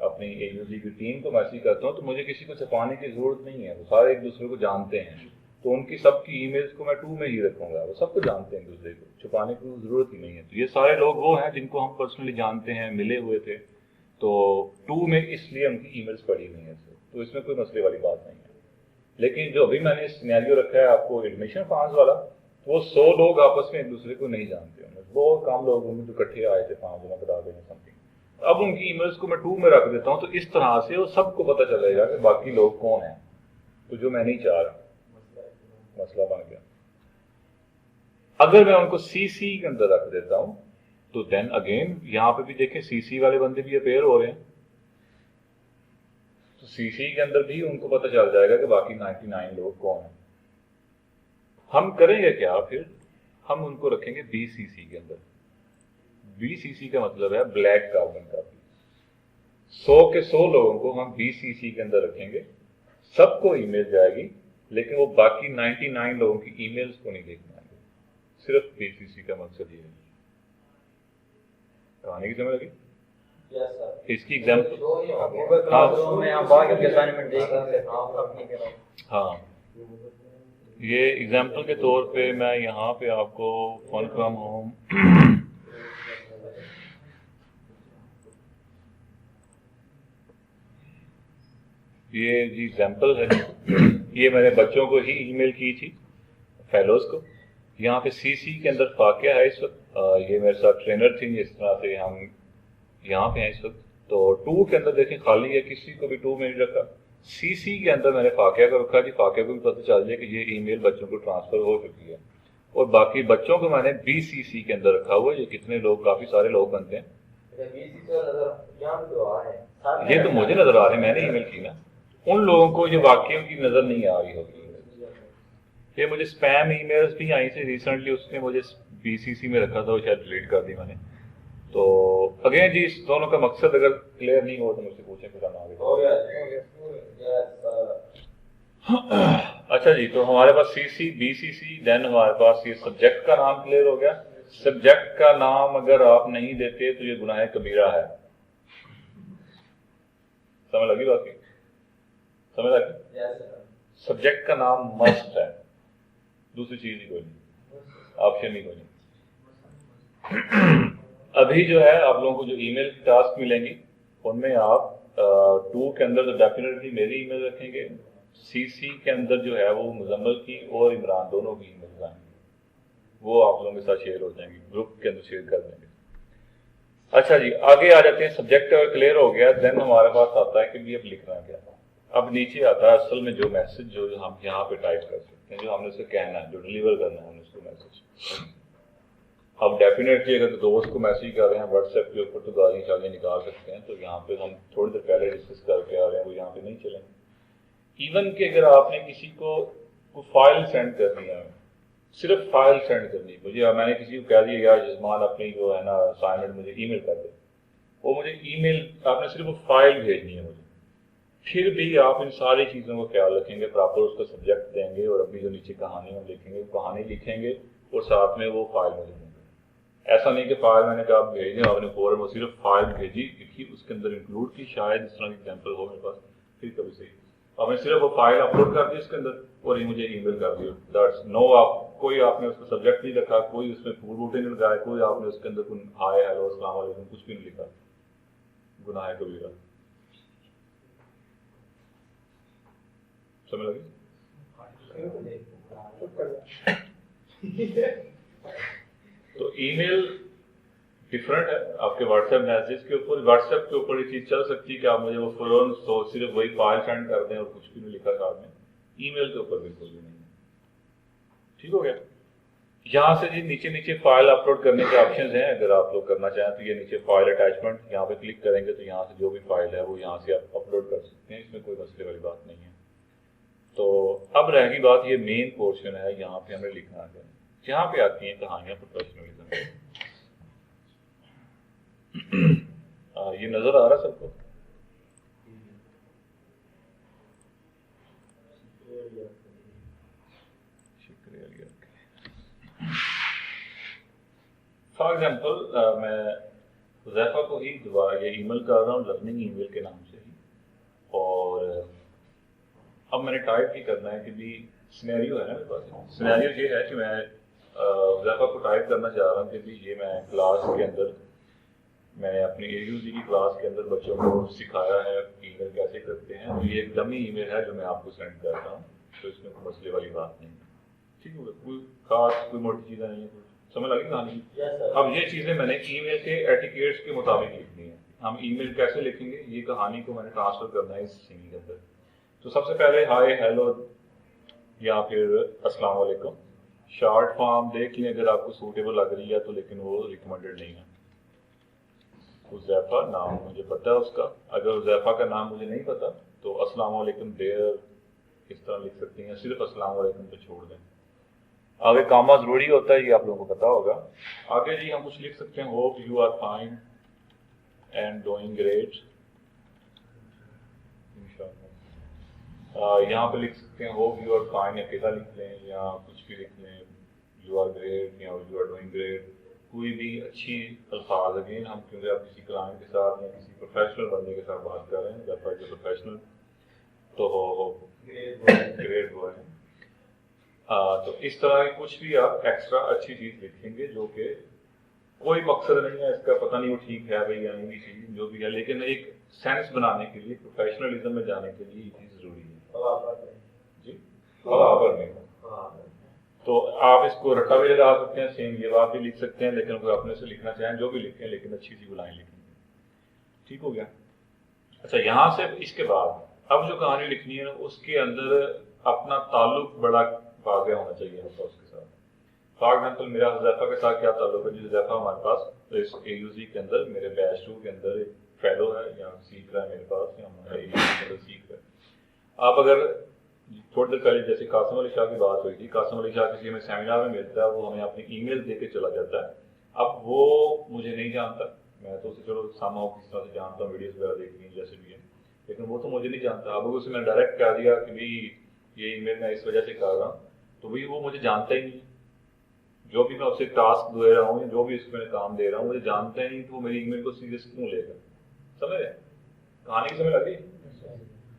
अपनी एयूजी की टीम को मैसेज करता हूँ, तो मुझे किसी को छुपाने की जरूरत नहीं है, वो सारे एक दूसरे को जानते हैं, तो उनकी सबकी ईमेल्स को मैं टू में ही रखूंगा, वो सबको जानते हैं, एक दूसरे को छुपाने की जरूरत ही नहीं है। तो ये सारे लोग वो हैं जिनको हम पर्सनली जानते हैं, मिले हुए थे, तो टू में इसलिए उनकी ईमेल्स पड़ी हुई हैं, तो इसमें कोई मसले वाली बात नहीं है। लेकिन जो अभी मैंने सिनेरियो रखा है आपको एडमिशन फॉर्म्स वाला, वो 100 लोग आपस में एक दूसरे को नहीं जानते होंगे, बहुत कम लोग होंगे जो इकट्ठे आए थे फॉर्म जमा करा देने समथिंग। अब उनकी ईमेल्स को मैं टू में रख देता हूँ, तो इस तरह से वो सबको पता चलेगा कि बाकी लोग कौन हैं, तो जो मैं नहीं चाह रहा, मसला बन गया। अगर मैं उनको सीसी के अंदर रख देता हूं, तो देन अगेन यहां पे भी देखें सीसी वाले बंदे भी अपेयर हो रहे हैं, तो सीसी के अंदर भी उनको पता चल जाएगा कि बाकी 99 लोग कौन हैं। हम करेंगे क्या फिर, हम उनको रखेंगे बीसीसी के अंदर। बीसीसी का मतलब है ब्लैक कार्बन कॉपी। 100 के 100 लोगों को हम बीसीसी के अंदर रखेंगे, सबको ईमेल जाएगी, लेकिन वो बाकी 99 लोगों की ईमेल्स को नहीं देख पाएंगे। सिर्फ बीसीसी का मकसद ये है। कहानी की समझ लगी? इसकी एग्जाम्पल, हाँ, ये एग्जाम्पल के तौर पे मैं यहाँ पे आपको फन फ्रॉम होम ये जी एग्जाम्पल है। ये मैंने बच्चों को ही ईमेल की थी, फेलोज को। यहाँ पे सीसी के अंदर फाकिया है इस वक्त, ये मेरे साथ ट्रेनर थी, इस तरह से हम यहाँ पे हैं इस वक्त। तो टू के अंदर देखें खाली है, किसी को भी टू में नहीं रखा। सीसी के अंदर मैंने फाकिया को रखा जी, फाकिया को भी पता चल जाए कि ये ईमेल बच्चों को ट्रांसफर हो चुकी है। और बाकी बच्चों को मैंने बीसीसी के अंदर रखा हुआ है। ये कितने लोग, काफी सारे लोग बनते हैं। ये तो मुझे नजर आ रहे हैं, मैंने ईमेल की ना, उन लोगों को ये वाकई की नजर नहीं आ रही होगी। ये मुझे स्पैम ईमेल्स भी आई थी रिसेंटली, उसने मुझे बीसीसी में रखा था, वो शायद डिलीट कर दी मैंने। तो अगेन जी, इस दोनों का मकसद अगर क्लियर नहीं हो तो मुझसे पूछें, फिर हम आगे। अच्छा जी, तो हमारे पास सीसी, बीसीसी, देन हमारे पास ये सब्जेक्ट का नाम क्लियर हो गया। सब्जेक्ट का नाम अगर आप नहीं देते तो ये गुनाह कबीरा है। समझ लगी बात की? समझ लगी? सब्जेक्ट का नाम मस्ट है, दूसरी चीज ही कोई नहीं, ऑप्शन ही कोई नहीं। अभी जो है आप लोगों को जो ईमेल की टास्क मिलेंगी, उनमें आप टू के अंदर तो डेफिनेटली मेरी ईमेल रखेंगे, सीसी के अंदर जो है वो मुजम्मल की और इमरान दोनों की ईमेल आएंगी, वो आप लोगों के साथ शेयर हो जाएंगी, ग्रुप के अंदर शेयर कर देंगे। अच्छा जी, आगे आ जाते हैं। सब्जेक्ट अगर क्लियर हो गया, देन हमारे पास आता है कि भी अब लिखना क्या। अब नीचे आता है असल में जो मैसेज जो हम यहाँ पे टाइप कर सकते हैं, जो हमने उसे कहना है, जो डिलीवर करना है हमने उसको मैसेज। अब डेफिनेटली अगर दोस्त को मैसेज कर रहे हैं व्हाट्सएप के ऊपर, तो गालियाँ शालियाँ निकाल सकते हैं, तो यहाँ पे हम थोड़ी देर पहले डिस्कस करके आ रहे हैं, वो यहाँ पे नहीं चलेंगे। इवन कि अगर आपने किसी को फाइल सेंड करनी है, सिर्फ फाइल सेंड करनी है, मुझे, मैंने किसी को कह दिया यार जजमान अपनी जो है ना असाइनमेंट मुझे ईमेल कर दे, वो मुझे ईमेल, आपने सिर्फ फाइल भेजनी है मुझे, फिर भी आप इन सारी चीज़ों का ख्याल रखेंगे, प्रॉपर उसका सब्जेक्ट देंगे और अभी जो नीचे कहानी हम लिखेंगे कहानी लिखेंगे और साथ में वो फाइल में लिखेंगे। ऐसा नहीं कि फाइल मैंने कहा आप भेज दें, आपने फौरन वो सिर्फ फाइल भेजी लिखी उसके अंदर इंक्लूड की, शायद इस तरह की एग्जाम्पल हो मेरे पास, फिर कभी सही आपने सिर्फ वो फाइल अपलोड कर दी इसके अंदर और ये मुझे ईमेल कर दिया, दैट्स नो। आप कोई आपने उसका सब्जेक्ट नहीं रखा, कोई उसमें फूल बूटे नहीं लगाया, कोई आपने उसके अंदर कोई हाय हेलो अस्सलाम वालेकुम कुछ भी नहीं लिखा, गुनाह है कबीरा। समझ लगी? तो ईमेल डिफरेंट है आपके व्हाट्सएप मैसेज के ऊपर। व्हाट्सएप के ऊपर ये चीज चल सकती है कि आप मुझे वो फौरन सिर्फ वही फाइल सेंड कर दें और कुछ भी नहीं लिखा साथ में। ईमेल के ऊपर बिल्कुल भी नहीं है। ठीक हो गया? यहाँ से जी नीचे नीचे फाइल अपलोड करने के ऑप्शन हैं, अगर आप लोग करना चाहें तो ये नीचे फाइल अटैचमेंट यहाँ पे क्लिक करेंगे तो यहाँ से जो भी फाइल है वो यहाँ से आप अपलोड कर सकते हैं, इसमें कोई मसले वाली बात नहीं है। तो अब रहेगी बात, ये मेन पोर्शन है, यहाँ पे हमें लिखना है, यहाँ पे आती हैं कहानियाँ प्रोफेशनलिज्म। ये नजर आ रहा है सबको? शुक्रिया। फॉर एग्जाम्पल मैं हुज़ैफा को ही दोबारा ये ईमेल कर रहा हूँ लर्निंग ईमेल के नाम से ही, और अब मैंने टाइप ही करना है कि भी सिनेरियो है ना मेरे पास। सिनेरियो ये है कि मैं हुज़ैफा को टाइप करना चाह रहा हूँ कि भी ये मैं क्लास के अंदर, मैंने अपनी AUZ की क्लास के अंदर बच्चों को सिखाया है ईमेल कैसे करते हैं, तो ये एक डमी ईमेल है जो मैं आपको सेंड कर रहा हूँ, तो इसमें कोई मसले वाली बात नहीं है। ठीक है, कोई खास कोई मोटी चीज़ें नहीं है, समझ लगी कहानी? अब ये चीज़ें मैंने ईमेल के एटिकेट्स के मुताबिक लिखनी है। हम ईमेल कैसे लिखेंगे, ये कहानी को मैंने ट्रांसफर करना है इस सीन के अंदर। तो सबसे पहले हाय हेलो या फिर अस्सलाम वालेकुम, शॉर्ट फॉर्म देख लें अगर आपको सूटेबल लग रही है तो, लेकिन वो रिकमेंडेड नहीं है। हुज़ैफा नाम मुझे पता है उसका, अगर हुज़ैफा का नाम मुझे नहीं पता तो अस्सलाम वालेकुम देयर इस तरह लिख सकती हैं, सिर्फ अस्सलाम वालेकुम पे छोड़ दें। आगे कामा जरूरी होता है, ये आप लोगों को पता होगा। आगे जी हम कुछ लिख सकते हैं, hope you are fine and doing great, यहाँ पे लिख सकते हैं होप यू आर फाइन, अकेला लिख लें या कुछ भी लिख लें, यू आर ग्रेट या यू आर डूइंग ग्रेट, कोई भी अच्छी अल्फाज। अगेन हम क्योंकि आप किसी क्लाइंट के साथ या किसी प्रोफेशनल बंदे के साथ बात कर रहे हैं, जब जो प्रोफेशनल तो हो ग्रेट बॉय है। तो इस तरह की कुछ भी आप एक्स्ट्रा अच्छी चीज़ लिखेंगे जो कि कोई मकसद नहीं है इसका, पता नहीं वो ठीक है भाई या नहीं चीज़ जो भी है, लेकिन एक सेंस बनाने के लिए, प्रोफेशनलिज्म में जाने के लिए ये चीज़ ज़रूरी है जी। बराबर नहीं तो आप इसको रट्टा भी लगा सकते हैं, सेम ये बात भी लिख सकते हैं, लेकिन अगर अपने से लिखना चाहें जो भी लिखें, लेकिन अच्छी सी लाइन लिखेंगे। ठीक हो गया? अच्छा, यहाँ से इसके बाद अब जो कहानी लिखनी है उसके अंदर अपना ताल्लुक बड़ा वाक़या होना चाहिए आपका उसके साथ। फॉर एग्जाम्पल मेरा हुज़ैफा के साथ क्या ताल्लुक है? हुज़ैफा हमारे पास इस AUZ के अंदर मेरे बैच 2 के अंदर एक फेलो है या सीख रहा है मेरे पास, या हमारा AUZ के अंदर सीख रहा है। आप अगर थोड़ी देर पहले जैसे कासिम अली शाह की बात हुई थी, कासिम अली शाह किसी हमें सेमिनार में मिलता है, वो हमें अपनी ईमेल दे के चला जाता है। अब वो मुझे नहीं जानता, मैं तो उसे चलो सामा किस तरह से जानता हूँ, वीडियोस वगैरह देख ली जैसे भी है, लेकिन वो तो मुझे नहीं जानता। अब उसे मैंने डायरेक्ट कह दिया कि भाई ये ईमेल मैं इस वजह से कर रहा हूँ, तो भाई वो मुझे जानता ही नहीं। जो भी मैं उससे टास्क दे रहा हूँ या जो भी उसको मैं काम दे रहा हूँ मुझे जानता ही नहीं, तो वो मेरी ईमेल को सीरियस क्यों लेगा? समझ रहे? कहानी की समझ लगी?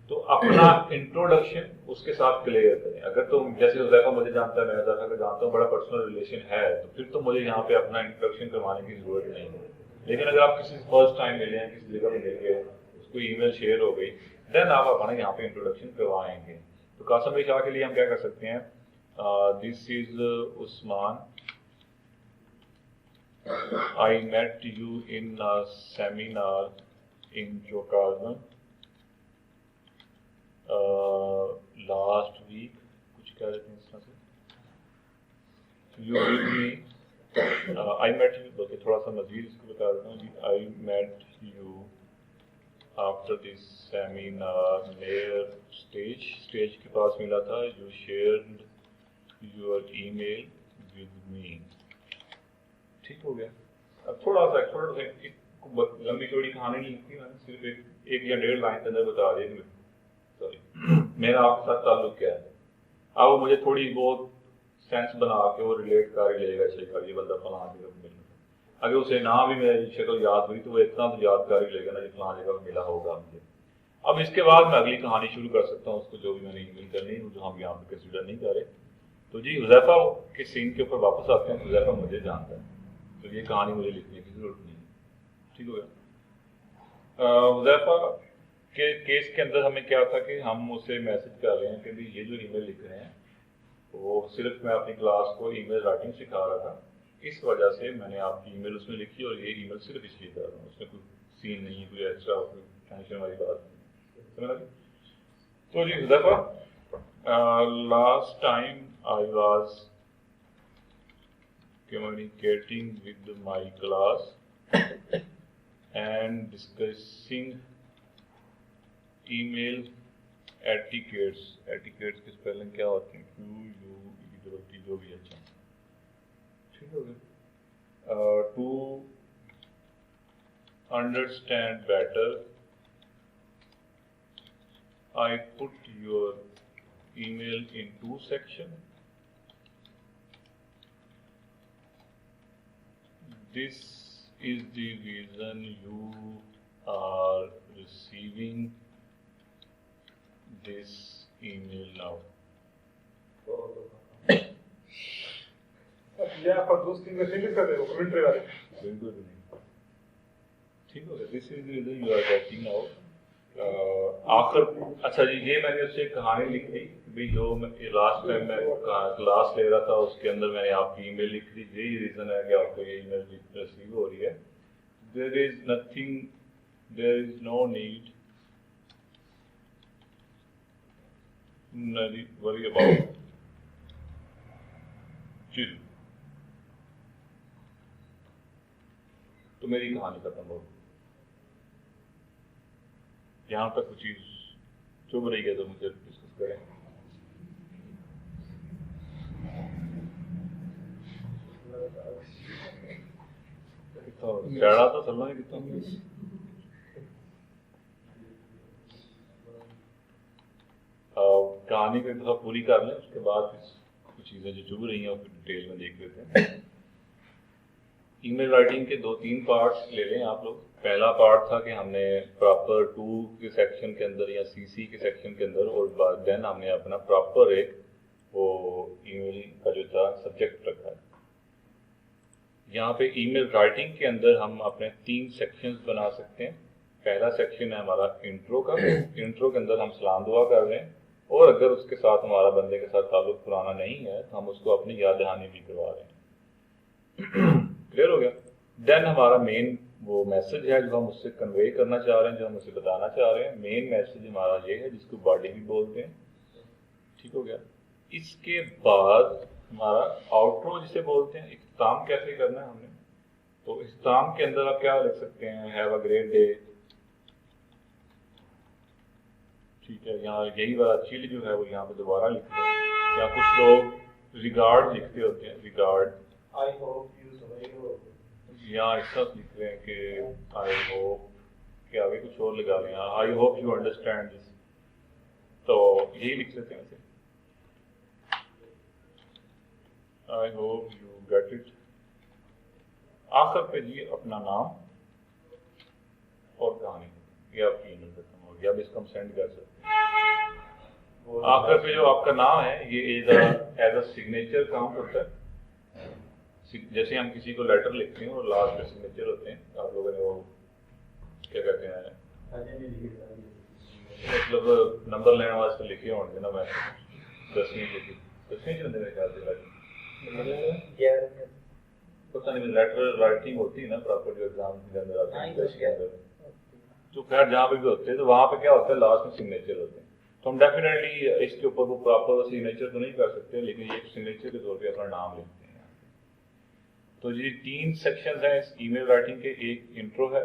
तो अपना इंट्रोडक्शन उसके साथ क्लियर करें। अगर तो जैसे हुज़ैफा मुझे जानता है, मैं हुज़ैफा को जानता हूँ, बड़ा पर्सनल रिलेशन है, तो फिर तो मुझे यहाँ पे अपना इंट्रोडक्शन करवाने की जरूरत नहीं है। लेकिन अगर आप किसी फर्स्ट टाइम मिले हैं, किसी जगह मिल गए, उसको ईमेल शेयर हो गई, देन आप अपना यहाँ पे इंट्रोडक्शन करवाएंगे। तो कासिम अली शाह के लिए हम क्या कर सकते हैं? This is Usman, I met you in seminar in जोकार्जन लास्ट वीक, कुछ कह देते हैं इस तरह से। You will me, I met you, बल्कि थोड़ा सा मजीद इसको बता देता हूँ, I met you after this seminar near stage के पास मिला था, you shared your email with me. ठीक हो गया? अब थोड़ा सा लंबी चौड़ी कहानी नहीं लिखी मैंने, सिर्फ एक या 1.5 लाइन के अंदर बता दिया सॉरी मेरा आपके साथ ताल्लुक क्या है, अब वो मुझे थोड़ी बहुत सेंस बना के वो रिलेट कर ही लेगा, शेखर ये बंदा फलां जगह मिला। अगर उसे ना भी मेरी शक्ल याद हुई तो वो इतना तो याद कर ही लेगा ना, ये फलां जगह मिला होगा मुझे। अब इसके बाद मैं अगली कहानी शुरू कर सकता हूँ, उसको जो भी मैंने ईमेल करनी है, जो हम यहाँ पे कंसिडर नहीं कर रहे। तो जी हुज़ैफा के सीन के ऊपर वापस आते हैं। हुज़ैफा मुझे जानता है, तो ये कहानी मुझे लिखने की जरूरत नहीं है, ठीक हो गया। हुज़ैफा के केस के अंदर हमें क्या था कि हम उसे मैसेज कर रहे हैं कि भाई ये जो ईमेल लिख रहे हैं वो सिर्फ मैं अपनी क्लास को ईमेल राइटिंग सिखा रहा था, इस वजह से मैंने आपकी ईमेल उसमें लिखी और ये ईमेल सिर्फ इसलिए कर रहा हूँ, उसमें कोई सीन नहीं है, कोई एक्स्ट्रा कोई टेंशन वाली बात नहीं, समझ लगी। तो जी Huzaifa, last time I was communicating with my class and discussing email etiquettes की स्पेलिंग क्या होती है, QUET जो भी, अच्छा ठीक हो गया। To understand better I put your email in 2 sections. This is the reason you are receiving this email now. ये आप दोस्त की मैसेज कर रहे हो कमेंट्री वाले, बिल्कुल नहीं, ठीक हो गया। This is the reason you are getting now. आखिर अच्छा जी, ये मैंने उससे कहानी लिख दी भी, जो लास्ट टाइम मैं क्लास ले रहा था उसके अंदर मैंने आपकी ईमेल लिख दी, यही रीज़न है कि आपको ये ईमेल रिसीव हो रही है। There is nothing, there is no need worry about chill. तो मेरी कहानी खत्म हो गई, यहाँ तक कुछ चीज चुभ रही है तो मुझे डिस्कस करें। चढ़ा तो चलना है कितना, कहानी को एक दफा पूरी कर लें, उसके बाद कुछ चीजें जो चुभ रही हैं फिर डिटेल में देख लेते हैं। ईमेल राइटिंग के 2-3 पार्ट्स ले लें आप लोग। पहला पार्ट था कि हमने प्रॉपर 2 के सेक्शन के अंदर या सीसी के सेक्शन के अंदर, और देन हमने अपना प्रॉपर एक वो ईमेल का जो था सब्जेक्ट रखा है। यहाँ पे ईमेल राइटिंग के अंदर हम अपने 3 सेक्शंस बना सकते हैं। पहला सेक्शन है हमारा इंट्रो का। इंट्रो के अंदर हम सलाम दुआ कर रहे हैं, और अगर उसके साथ हमारा बंदे के साथ ताल्लुक पुराना नहीं है तो हम उसको अपनी याद दहानी भी करवा रहे हैं। क्लियर हो गया। देन हमारा मेन वो मैसेज है जो हम उससे कन्वे करना चाह रहे हैं, जो हम उसे बताना चाह रहे हैं। मेन मैसेज हमारा ये है जिसको बॉडी भी बोलते हैं, ठीक हो गया। इसके बाद हमारा आउटरो जिसे बोलते हैं, इख्तिताम कैसे करना है हमने, तो इख्तिताम के अंदर आप क्या लिख सकते हैं, हैव अ ग्रेट डे, ठीक है। यहाँ यही वाला चिल जो है वो यहाँ पे दोबारा लिखते हैं, या कुछ लोग रिगार्ड लिखते होते हैं, regard, I hope you survive, यहाँ ऐसा लिख रहे हैं कि आई होप के आगे कुछ और लगा लें, I hope you understand this, तो यही लिख लेते हैं, I hope you get it. आखिर पे जी अपना नाम और कहानी, ये आपकी ईमेल खत्म होगी, अब इसको हम सेंड कर सकते हैं। आखिर पे जो आपका नाम है ये एज अ सिग्नेचर काउंट होता है। जैसे हम किसी को लेटर लिखते हैं और लास्ट पे सिग्नेचर होते हैं, आप लोगों ने वो क्या कहते हैं, मतलब नंबर लेने वास्ते लिखे होंगे ना, मैं 10वीं लिखी, 10वीं चलने मेरे ख्याल से पता नहीं, लेटर राइटिंग होती है ना प्रॉपर जो एग्जाम के अंदर आती है, तो खैर जहाँ पे भी होते हैं तो वहाँ पे क्या होता है, लास्ट में सिग्नेचर होते हैं। तो हम डेफिनेटली इसके ऊपर वो प्रॉपर सिग्नेचर तो नहीं कर सकते, लेकिन ये सिग्नेचर के तौर पे अपना नाम लिखते हैं। तो ये 3 सेक्शंस हैं इस ईमेल राइटिंग के, एक इंट्रो है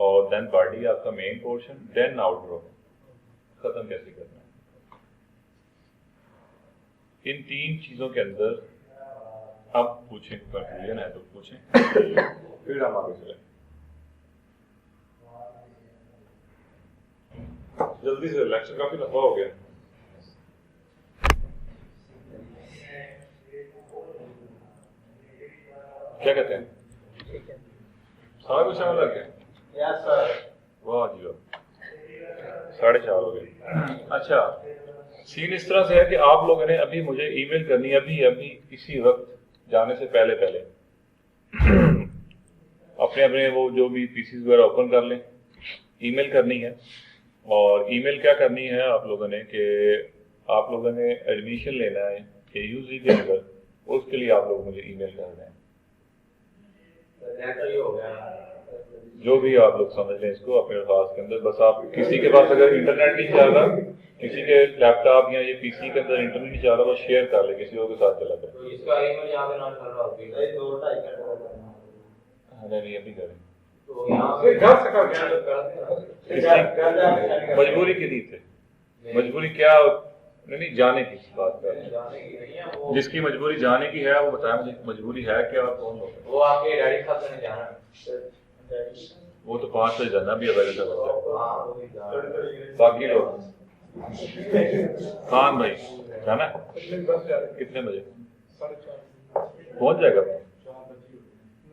और देन बॉडी आपका मेन पोर्शन, देन आउटरो, खत्म कैसे करना है। इन 3 चीजों के अंदर अब पूछें, कंफ्यूजन है तो पूछें, फिर हम आगे चलें। जल्दी से, लेक्चर काफी लंबा हो गया। क्या कहते हैं? ठीक है। सारा कुछ समझ लग गया? Yes sir. वाह जी वाह, 4:30 हो गए। अच्छा, सीन इस तरह से है कि आप लोगों ने अभी मुझे ईमेल करनी है, अभी इसी वक्त जाने से पहले अपने अपने वो जो भी पीसीज वगैरह ओपन कर लें, ईमेल करनी है। और ईमेल क्या करनी है आप लोगों ने कि आप लोगों ने एडमिशन लेना है AUC के अंदर, उसके लिए आप लोग मुझे ईमेल कर दें। हो गया जो भी आप लोग समझ लें इसको अपने अल्फाज के अंदर। बस आप किसी के पास अगर इंटरनेट नहीं चल रहा, किसी के लैपटॉप या ये पीसी के अंदर इंटरनेट नहीं चल रहा, वो शेयर कर ले किसी और के साथ चला जाए। तो इसका ईमेल यहाँ पे ना कर रहा होगी 2-2.5 घंटे नहीं अभी करें, तो यहाँ से घर से कर मजबूरी की दी थे, मजबूरी क्या नहीं जाने की बात कर रहे हैं। जाने की नहीं है वो, जिसकी मजबूरी जाने की है वो बताया मुझे मजबूरी है क्या और कौन लोग हैं? वो आपके डैडी साहब से नहीं जाना। वो तो 5 बजे जाना, भी आधा घंटा बचता है। हाँ वो भी जाना। बाकी लोग खान भाई जाना बस जा रहे कितने बजे 4:30 पहुंच जाएगा?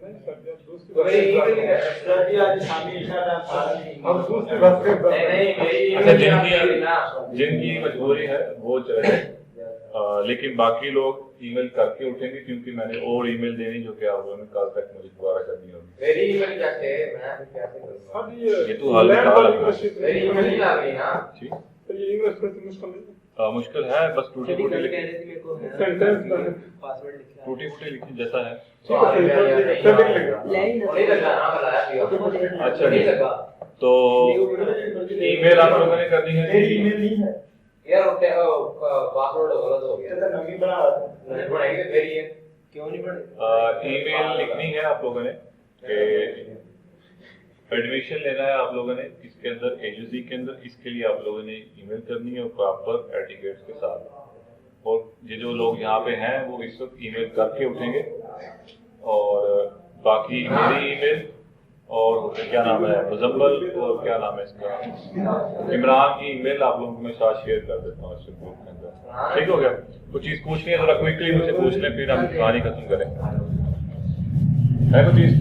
नहीं सर, जब दूसरी तो मेरी ईमेल बस है। सर जी आज शामी इशा टाइम अब दूसरी बस के नहीं नहीं मेरी अच्छा, ईमेल आपकी ना। जिनकी मजबूरी है वो चले जाए, लेकिन बाकी लोग ईमेल करके उठेंगे क्योंकि मैंने और ईमेल देनी जो कि आप लोगों ने कल तक मुझे दोबारा करनी होगी। मेरी ईमेल कैसे मैं फिर कैसे करूँगा? अब ये तो हाल लैंड निकाल वाली रहा है। मशीन मेरी ईमेल नहीं आ गई ना। ठीक, तो ये इंग्लिश थोड़ी मुश्किल नहीं मुश्किल है, बस टूटी फूटी लिखी पासवर्ड लिख टूटी फूटी लिखी जैसा है। तो आ गया यार, नहीं ठीक है, आ ठीक है। गया। नहीं लगा ना बुलाया दिया। अच्छा नहीं लगा। तो ईमेल आप लोगों ने करनी है। मेरी ईमेल नहीं है यार वो पासवर्ड गलत हो गया। तो नवी बना रहा था नहीं बनाएंगे फिर ये क्यों नहीं पढ़े? ईमेल लिखनी है आप लोगों ने कि एडमिशन लेना है आप लोगों ने इसके अंदर AUC के अंदर, इसके लिए आप लोगों ने ईमेल करनी है प्रॉपर एटिकेट्स के साथ। और ये जो लोग यहाँ पे हैं वो इस वक्त ईमेल करके उठेंगे। और बाकी मेरी ईमेल और क्या नाम है मुजम्मल और क्या नाम है इसका इमरान की ईमेल आप लोगों को मैं साथ शेयर कर देता हूँ इस ग्रुप के अंदर। ठीक हो गया? कुछ चीज़ पूछनी है जरा क्विकली मुझसे पूछ लें, फिर हम कहानी खत्म करें। है कुछ चीज़?